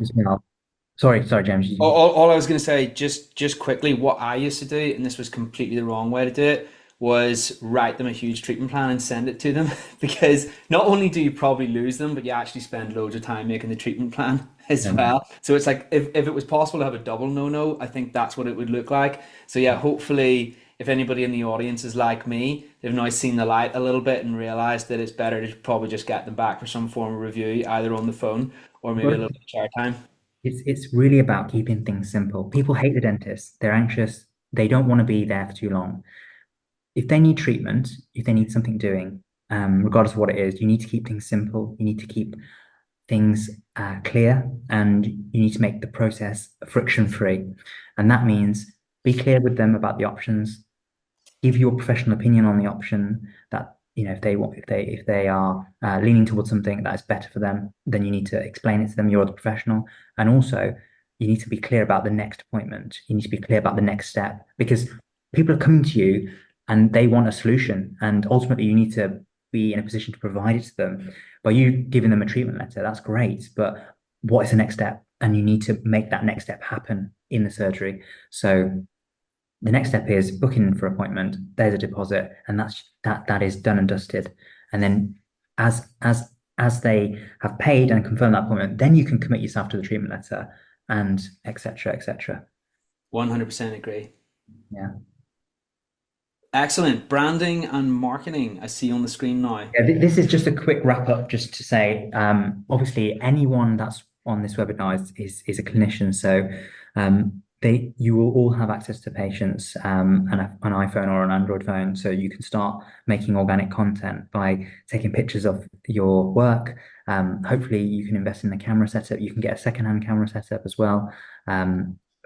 sorry, James. All I was going to say, just quickly, what I used to do, and this was completely the wrong way to do it, was write them a huge treatment plan and send it to them, because not only do you probably lose them, but you actually spend loads of time making the treatment plan as well. So it's like, if it was possible to have a double no-no, I think that's what it would look like. So yeah, hopefully if anybody in the audience is like me, they've now seen the light a little bit and realized that it's better to probably just get them back for some form of review, either on the phone or maybe a little bit of chair time. It's really about keeping things simple. People hate the dentist. They're anxious. They don't want to be there for too long. If they need treatment, if they need something doing, regardless of what it is, you need to keep things simple. You need to keep things clear, and you need to make the process friction-free. And that means be clear with them about the options. Give your professional opinion on the option. That if they are leaning towards something that is better for them, then you need to explain it to them. You're the professional, and also you need to be clear about the next appointment. You need to be clear about the next step, because people are coming to you and they want a solution, and ultimately you need to be in a position to provide it to them. By you giving them a treatment letter, that's great, but what is the next step? And you need to make that next step happen in the surgery. So the next step is booking for appointment. There's a deposit, and that is done and dusted. And then as they have paid and confirmed that appointment, then you can commit yourself to the treatment letter, and etc. etc. 100% agree. Yeah. Excellent. Branding and marketing, I see on the screen now. Yeah, this is just a quick wrap up, just to say, obviously anyone that's on this webinar is a clinician. So you will all have access to patients, an iPhone or an Android phone. So you can start making organic content by taking pictures of your work. Hopefully you can invest in the camera setup. You can get a secondhand camera setup as well,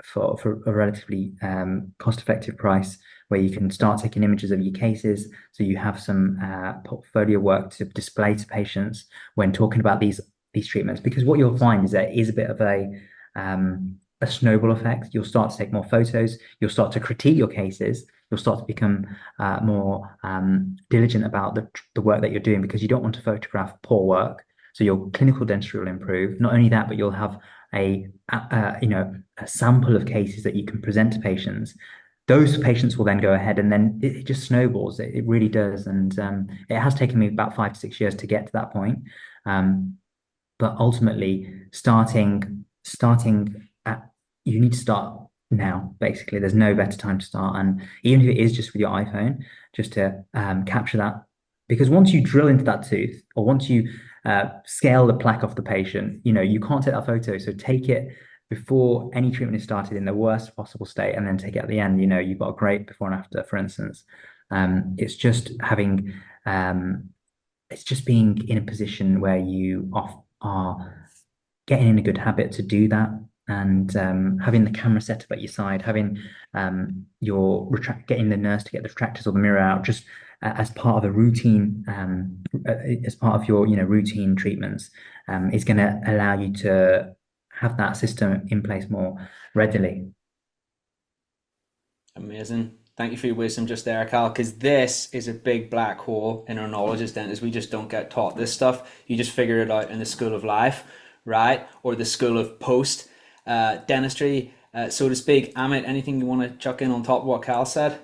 for a relatively cost-effective price, where you can start taking images of your cases, so you have some portfolio work to display to patients when talking about these treatments. Because what you'll find is there is a bit of a snowball effect. You'll start to take more photos, you'll start to critique your cases, you'll start to become more diligent about the work that you're doing, because you don't want to photograph poor work. So your clinical dentistry will improve. Not only that, but you'll have a sample of cases that you can present to patients. Those patients will then go ahead, and then it just snowballs. It really does. And it has taken me about 5 to 6 years to get to that point. But ultimately, you need to start now. Basically, there's no better time to start. And even if it is just with your iPhone, just to capture that, because once you drill into that tooth, or once you scale the plaque off the patient, you can't take that photo. So take it before any treatment is started in the worst possible state, and then take it at the end. You've got a great before and after, for instance. It's just being in a position where you are getting in a good habit to do that, and having the camera set up at your side, having getting the nurse to get the retractors or the mirror out, just as part of a routine, as part of your routine treatments, is going to allow you to have that system in place more readily. Amazing. Thank you for your wisdom just there, Cal, because this is a big black hole in our knowledge as dentists. We just don't get taught this stuff. You just figure it out in the school of life, right? Or the school of post dentistry, so to speak. Amit, anything you want to chuck in on top of what Cal said?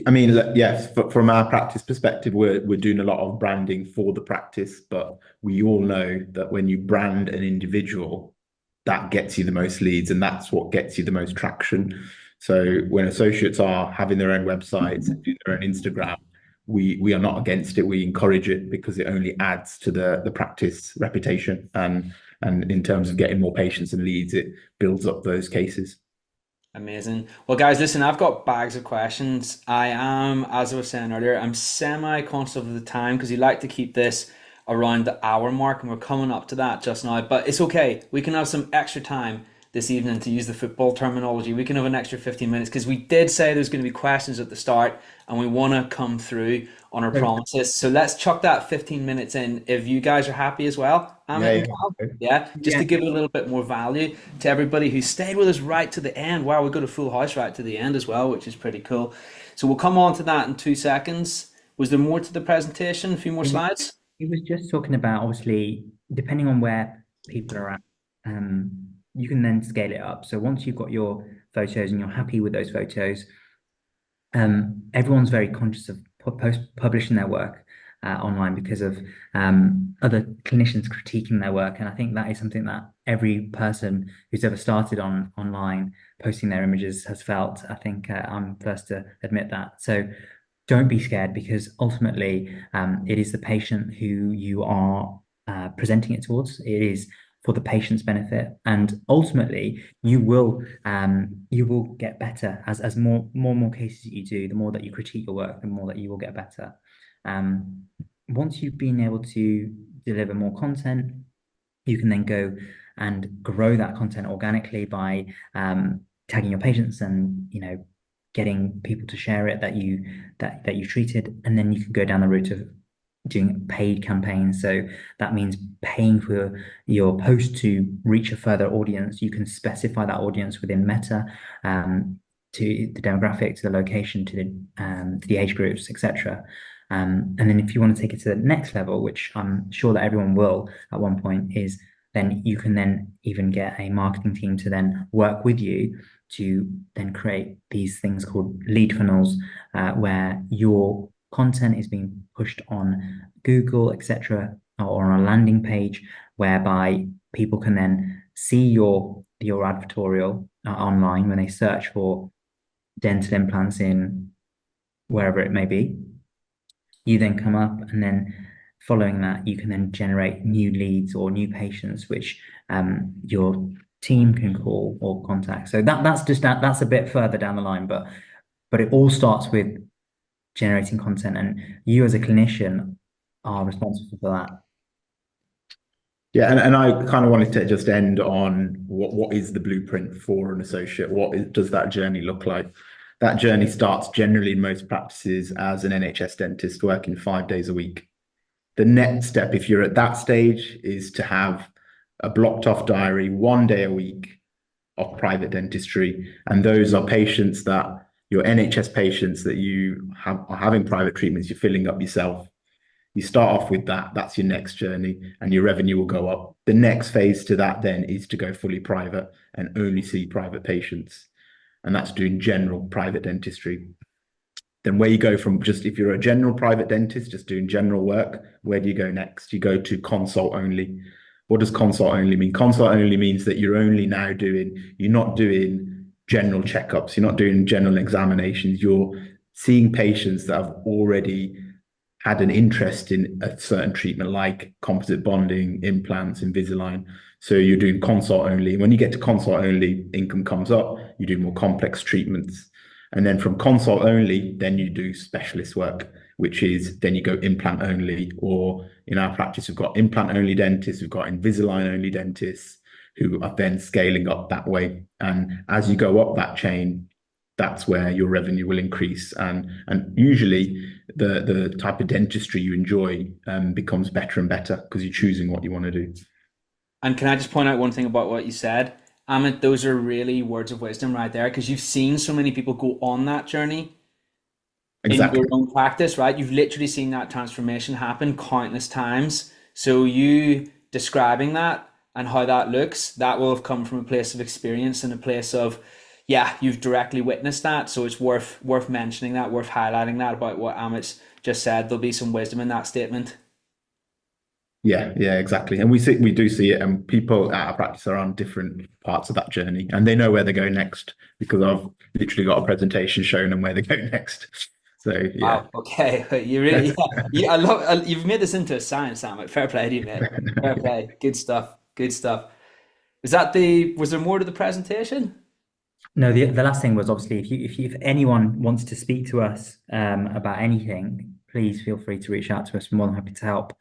I mean, yes, from our practice perspective, we're doing a lot of branding for the practice, but we all know that when you brand an individual, that gets you the most leads, and that's what gets you the most traction. So when associates are having their own websites, doing their own Instagram, we are not against it. We encourage it, because it only adds to the practice reputation, and in terms of getting more patients and leads, it builds up those cases. Amazing. Well, guys, listen, I've got bags of questions. I am, as I was saying earlier, I'm semi-conscious of the time, because you like to keep this around the hour mark, and we're coming up to that just now. But it's okay. We can have some extra time this evening, to use the football terminology. We can have an extra 15 minutes, because we did say there's going to be questions at the start, and we want to come through on our promises. So let's chuck that 15 minutes in, if you guys are happy as well. Yeah, just to give a little bit more value to everybody who stayed with us right to the end. Wow, we got a full house right to the end as well, which is pretty cool. So we'll come on to that in 2 seconds. Was there more to the presentation? A few more slides? It was just talking about, obviously, depending on where people are at, you can then scale it up. So once you've got your photos and you're happy with those photos, everyone's very conscious of publishing their work online, because of other clinicians critiquing their work. And I think that is something that every person who's ever started online posting their images has felt. I think I'm first to admit that. So don't be scared, because ultimately it is the patient who you are presenting it towards. It is for the patient's benefit, and ultimately you will get better as more and more cases you do. The more that you critique your work, the more that you will get better. Once you've been able to deliver more content, you can then go and grow that content organically by tagging your patients, and getting people to share it that you treated, and then you can go down the route of doing paid campaigns. So that means paying for your post to reach a further audience. You can specify that audience within Meta, to the demographic, to the location, to the age groups, etc. And then if you want to take it to the next level, which I'm sure that everyone will at one point, is then you can then even get a marketing team to then work with you to then create these things called lead funnels, where your content is being pushed on Google, etc., or on a landing page, whereby people can then see your advertorial online when they search for dental implants in wherever it may be. You then come up, and then following that, you can then generate new leads or new patients, which your team can call or contact. So that's a bit further down the line, but it all starts with generating content, and you as a clinician are responsible for that. Yeah, and I kind of wanted to just end on what is the blueprint for an associate? Does that journey look like? That journey starts generally in most practices as an NHS dentist working 5 days a week. The next step, if you're at that stage, is to have a blocked off diary 1 day a week of private dentistry. And those are patients that your NHS patients that you are having private treatments, you're filling up yourself. You start off with that. That's your next journey, and your revenue will go up. The next phase to that then is to go fully private and only see private patients. And that's doing general private dentistry. Then where you go from just, if you're a general private dentist, just doing general work, where do you go next? You go to consult only. What does consult only mean? Consult only means that you're not doing general checkups. You're not doing general examinations. You're seeing patients that have already had an interest in a certain treatment like composite bonding, implants, Invisalign. So you're doing consult only. When you get to consult only, income comes up, you do more complex treatments. And then from consult only, then you do specialist work, which is then you go implant only, or in our practice, we've got implant only dentists, we've got Invisalign only dentists who are then scaling up that way. And as you go up that chain, that's where your revenue will increase. And usually the type of dentistry you enjoy becomes better and better because you're choosing what you want to do. And can I just point out one thing about what you said? Amit, those are really words of wisdom right there, because you've seen so many people go on that journey in your Exactly. own practice, right? You've literally seen that transformation happen countless times. So you describing that and how that looks, that will have come from a place of experience and a place of, yeah, you've directly witnessed that. So it's worth mentioning that, worth highlighting that about what Amit's just said. There'll be some wisdom in that statement. Yeah, exactly. And we do see it, and people at our practice are on different parts of that journey, and they know where they're going next because I've literally got a presentation showing them where they're going next. So yeah. Wow. Okay. You really, yeah. You've made this into a science, Amit. Fair play to you, mate. Fair play. Good stuff. Good stuff. Was there more to the presentation? No, the last thing was obviously if anyone wants to speak to us about anything, please feel free to reach out to us. We're more than happy to help.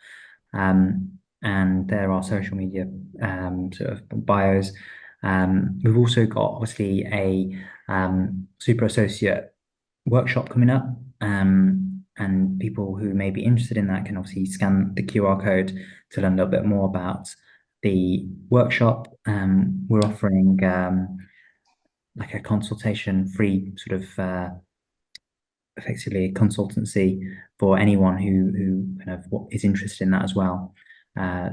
And there are social media sort of bios. We've also got obviously a super associate workshop coming up. And people who may be interested in that can obviously scan the QR code to learn a little bit more about the workshop. We're offering like a consultation free sort of effectively a consultancy for anyone who kind of is interested in that as well.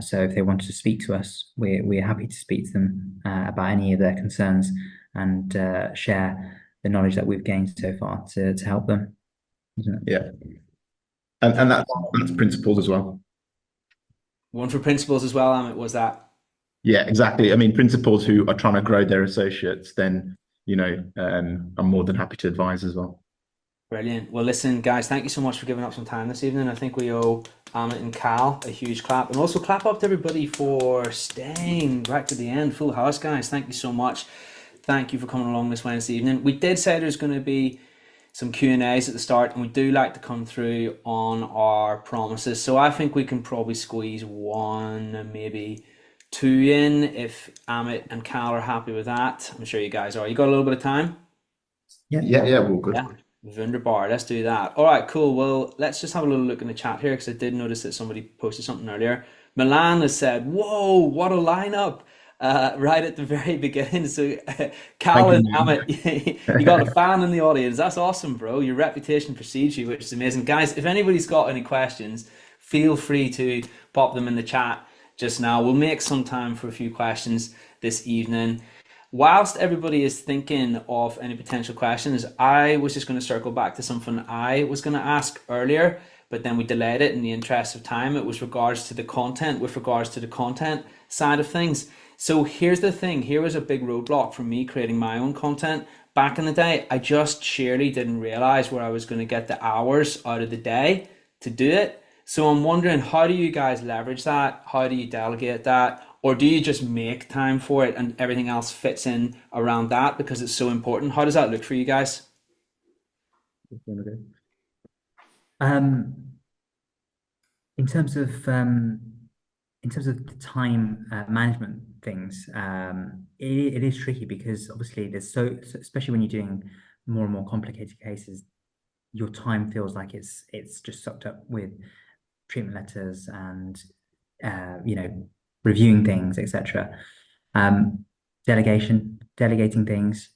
So if they wanted to speak to us, we're happy to speak to them about any of their concerns and share the knowledge that we've gained so far to help them. Yeah. And that's principles as well. One for principals as well, Amit, was that? Yeah, exactly. I mean, principals who are trying to grow their associates, then, I'm more than happy to advise as well. Brilliant. Well, listen, guys, thank you so much for giving up some time this evening. I think we owe Amit and Cal a huge clap, and also clap up to everybody for staying right to the end. Full house, guys. Thank you so much. Thank you for coming along this Wednesday evening. We did say there's going to be some Q&As at the start, and we do like to come through on our promises. So I think we can probably squeeze one, maybe two in if Amit and Cal are happy with that. I'm sure you guys are. You got a little bit of time? Yeah, we're all good. Yeah. Wunderbar. Let's do that. All right, cool. Well, let's just have a little look in the chat here because I did notice that somebody posted something earlier. Milan has said, "Whoa, what a lineup!" Right at the very beginning. So, Cal and Amit, you got a fan in the audience. That's awesome, bro. Your reputation precedes you, which is amazing. Guys, if anybody's got any questions, feel free to pop them in the chat just now. We'll make some time for a few questions this evening. Whilst everybody is thinking of any potential questions, I was just going to circle back to something I was going to ask earlier, but then we delayed it in the interest of time. It was with regards to the content side of things. So here's the thing. Here was a big roadblock for me creating my own content. Back in the day, I just sheerly didn't realize where I was going to get the hours out of the day to do it. So I'm wondering, how do you guys leverage that? How do you delegate that? Or do you just make time for it and everything else fits in around that because it's so important? How does that look for you guys? In terms of the time management things, it is tricky because obviously especially when you're doing more and more complicated cases, your time feels like it's just sucked up with treatment letters and reviewing things, etc. delegating things,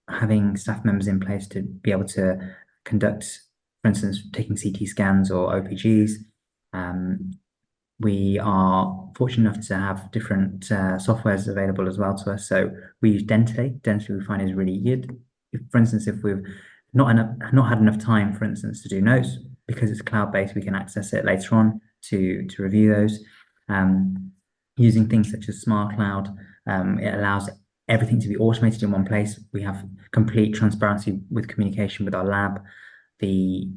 having staff members in place to be able to conduct, for instance, taking CT scans or OPGs. We are fortunate enough to have different softwares available as well to us. So we use Dentally. Dentally we find is really good. For instance, if we've not had enough time, for instance, to do notes, because it's cloud-based, we can access it later on to review those. Using things such as Smart Cloud, it allows everything to be automated in one place. We have complete transparency with communication with our lab. The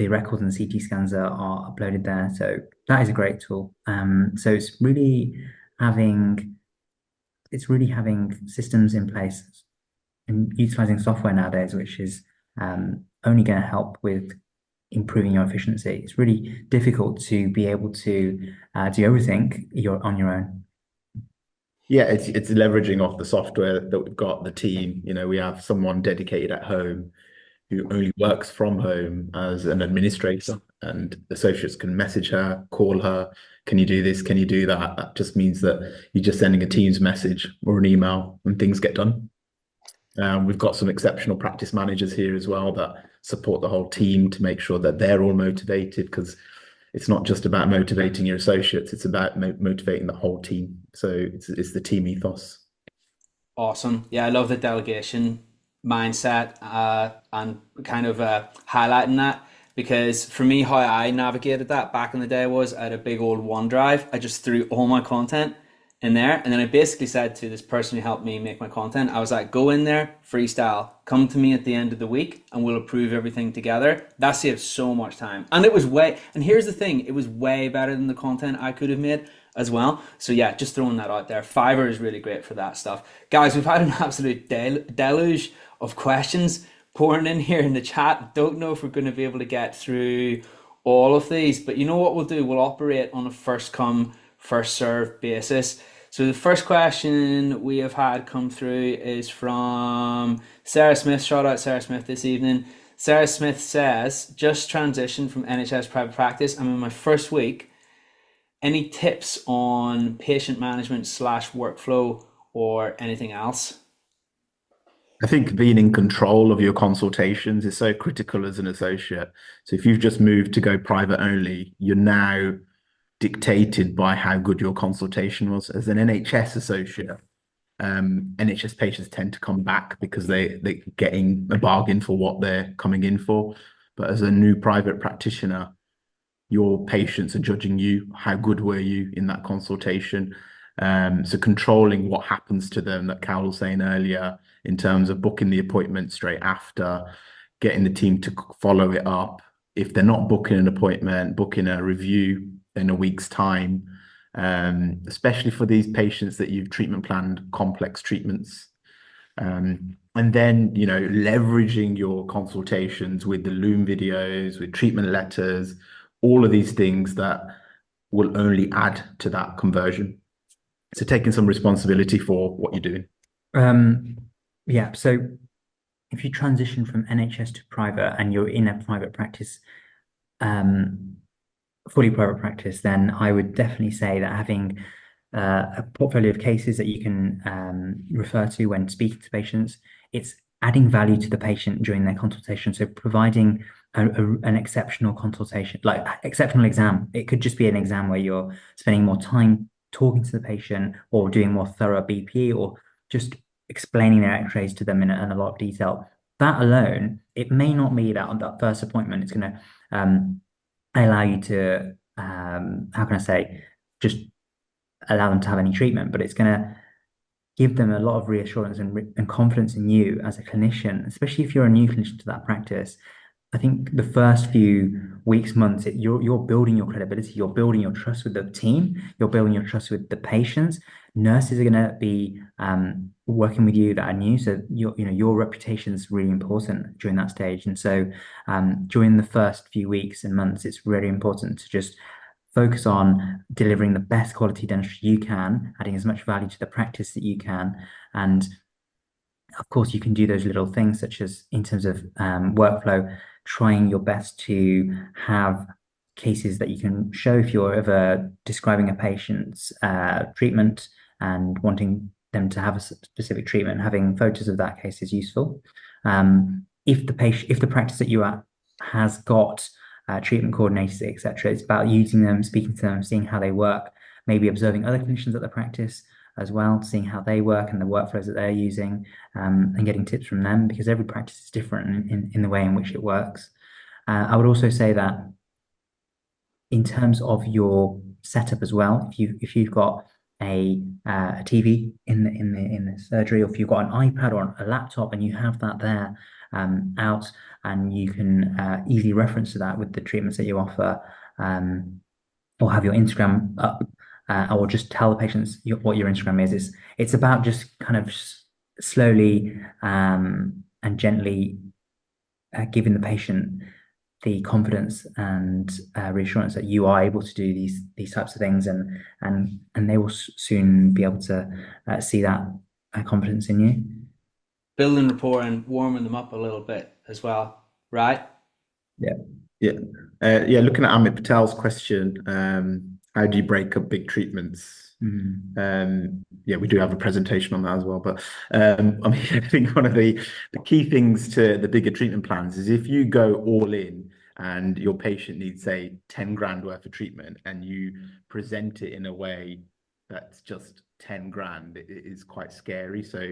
records and CT scans are uploaded there. So that is a great tool. So it's really having systems in place and utilizing software nowadays, which is only going to help with improving your efficiency. It's really difficult to be able to do everything on your own. Yeah, it's leveraging off the software that we've got, the team. We have someone dedicated at home who only works from home as an administrator, and associates can message her, call her, can you do this, can you do that? That just means that you're just sending a Teams message or an email and things get done. We've got some exceptional practice managers here as well that support the whole team to make sure that they're all motivated, because it's not just about motivating your associates, it's about motivating the whole team. So it's the team ethos. Awesome. Yeah, I love the delegation mindset and kind of highlighting that, because for me, how I navigated that back in the day was I had a big old OneDrive. I just threw all my content in there, and then I basically said to this person who helped me make my content, I was like, go in there, freestyle, come to me at the end of the week and we'll approve everything together. That saved so much time, and here's the thing, it was way better than the content I could have made as well. So yeah, just throwing that out there. Fiverr is really great for that stuff. Guys, we've had an absolute deluge of questions pouring in here in the chat. Don't know if we're going to be able to get through all of these, but you know what we'll do? We'll operate on a first come, first served basis. So the first question we have had come through is from Sarah Smith. Shout out Sarah Smith this evening. Sarah Smith says, just transitioned from NHS private practice. I'm in my first week. Any tips on patient management / workflow or anything else? I think being in control of your consultations is so critical as an associate. So if you've just moved to go private only, you're now dictated by how good your consultation was. As an NHS associate, NHS patients tend to come back because they're getting a bargain for what they're coming in for. But as a new private practitioner, your patients are judging you. How good were you in that consultation? So controlling what happens to them, that Carol was saying earlier, in terms of booking the appointment straight after, getting the team to follow it up. If they're not booking an appointment, booking a review in a week's time, especially for these patients that you've treatment planned complex treatments. And then, leveraging your consultations with the Loom videos, with treatment letters, all of these things that will only add to that conversion. So taking some responsibility for what you're doing. Yeah, so if you transition from NHS to private and you're in a private practice, fully private practice, then I would definitely say that having a portfolio of cases that you can refer to when speaking to patients, it's adding value to the patient during their consultation. So providing an exceptional consultation, like exceptional exam. It could just be an exam where you're spending more time talking to the patient or doing more thorough BP or just explaining their x-rays to them in a lot of detail. That alone, it may not be that on that first appointment, it's going to allow you to, how can I say, just allow them to have any treatment, but it's going to give them a lot of reassurance and confidence in you as a clinician, especially if you're a new clinician to that practice. I think the first few weeks, months, you're building your credibility, you're building your trust with the team, you're building your trust with the patients. Nurses are going to be working with you that are new, so your reputation is really important during that stage. And so during the first few weeks and months, it's really important to just focus on delivering the best quality dentistry you can, adding as much value to the practice that you can. And of course, you can do those little things, such as in terms of workflow, trying your best to have cases that you can show if you're ever describing a patient's treatment and wanting them to have a specific treatment, having photos of that case is useful. If the practice that you're at has got treatment coordinators, etc., it's about using them, speaking to them, seeing how they work, maybe observing other clinicians at the practice as well, seeing how they work and the workflows that they're using, and getting tips from them, because every practice is different in the way in which it works. I would also say that in terms of your setup as well, if you've got a TV in the surgery, or if you've got an iPad or a laptop and you have that there out, and you can easily reference to that with the treatments that you offer, or have your Instagram up, or just tell the patients what your Instagram is. It's about just kind of slowly and gently giving the patient the confidence and reassurance that you are able to do these types of things, and they will soon be able to see that confidence in you. Building rapport and warming them up a little bit as well, right? Yeah. Looking at Amit Patel's question, how do you break up big treatments? We do have a presentation on that as well. But I think one of the key things to the bigger treatment plans is if you go all in and your patient needs, say, 10 grand worth of treatment, and you present it in a way that's just 10 grand, it is quite scary. So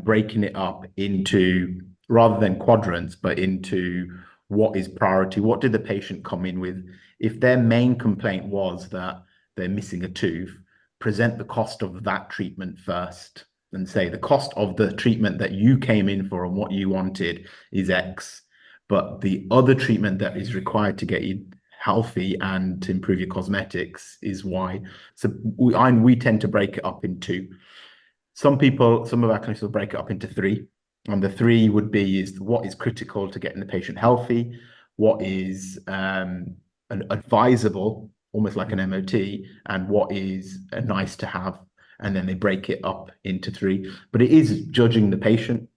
breaking it up into, rather than quadrants, but into what is priority, what did the patient come in with? If their main complaint was that they're missing a tooth, present the cost of that treatment first, and say the cost of the treatment that you came in for and what you wanted is X, but the other treatment that is required to get you healthy and to improve your cosmetics is Y. So we tend to break it up in two. Some of our clinicians will break it up into three. And the three would be is what is critical to getting the patient healthy, what is an advisable, almost like an MOT, and what is a nice to have. And then they break it up into three. But it is judging the patient,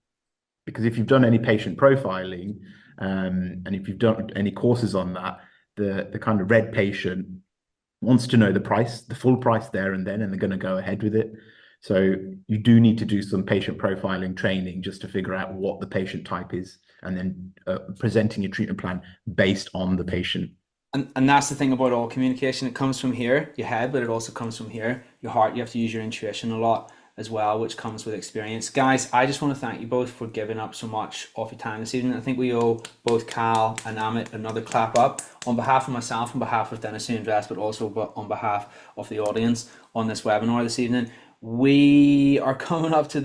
because if you've done any patient profiling, and if you've done any courses on that, the kind of red patient wants to know the price, the full price there and then, and they're going to go ahead with it. So you do need to do some patient profiling training just to figure out what the patient type is, and then presenting your treatment plan based on the patient. And that's the thing about all communication. It comes from here, your head, but it also comes from here, your heart. You have to use your intuition a lot as well, which comes with experience. Guys, I just want to thank you both for giving up so much of your time this evening. I think we owe both Cal and Amit another clap up on behalf of myself, on behalf of Dentistry Invest, but also on behalf of the audience on this webinar this evening. We are coming up to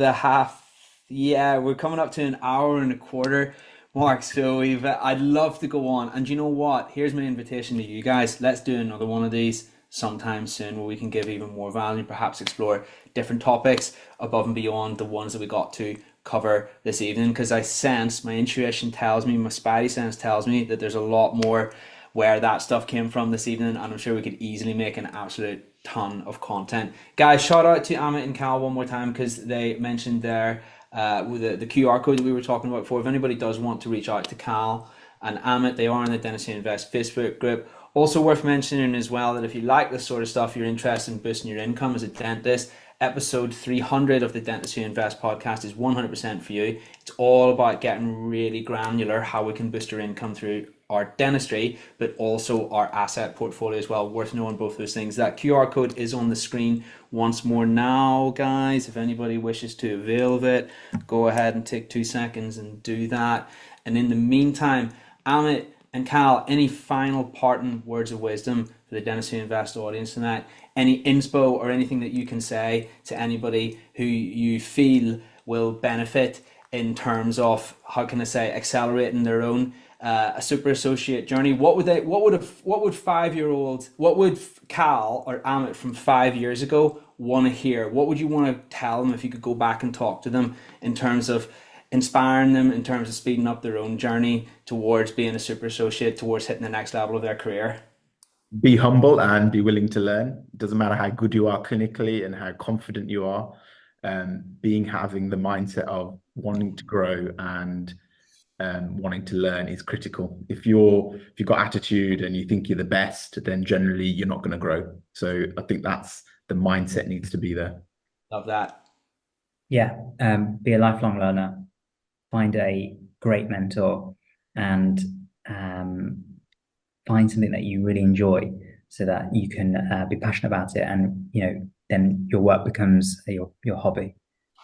we're coming up to an hour and a quarter mark, so I'd love to go on. And you know what? Here's my invitation to you guys. Let's do another one of these sometime soon, where we can give even more value, perhaps explore different topics above and beyond the ones that we got to cover this evening, because I sense, my intuition tells me, my spidey sense tells me that there's a lot more where that stuff came from this evening, and I'm sure we could easily make an absolute ton of content. Guys, shout out to Amit and Cal one more time, because they mentioned there with the QR code that we were talking about before. If anybody does want to reach out to Cal and Amit, they are in the Dentistry Invest Facebook group. Also worth mentioning as well that if you like this sort of stuff, you're interested in boosting your income as a dentist, episode 300 of the Dentistry Invest podcast is 100% for you. It's all about getting really granular, how we can boost our income through our dentistry, but also our asset portfolio as well. Worth knowing both those things. That QR code is on the screen once more now, guys. If anybody wishes to avail of it, go ahead and take 2 seconds and do that. And in the meantime, Amit and Cal, any final parting words of wisdom for the Dentistry Invest audience tonight? Any inspo or anything that you can say to anybody who you feel will benefit in terms of, how can I say, accelerating their own a super associate journey? What would Cal or Amit from 5 years ago want to hear? What would you want to tell them if you could go back and talk to them in terms of inspiring them, in terms of speeding up their own journey towards being a super associate, towards hitting the next level of their career? Be humble and be willing to learn. It doesn't matter how good you are clinically and how confident you are. Having the mindset of wanting to grow and wanting to learn is critical. If you've got attitude and you think you're the best, then generally you're not going to grow. So I think that's the mindset needs to be there. Love that. Yeah, be a lifelong learner, find a great mentor, and um, find something that you really enjoy so that you can be passionate about it, and then your work becomes your hobby.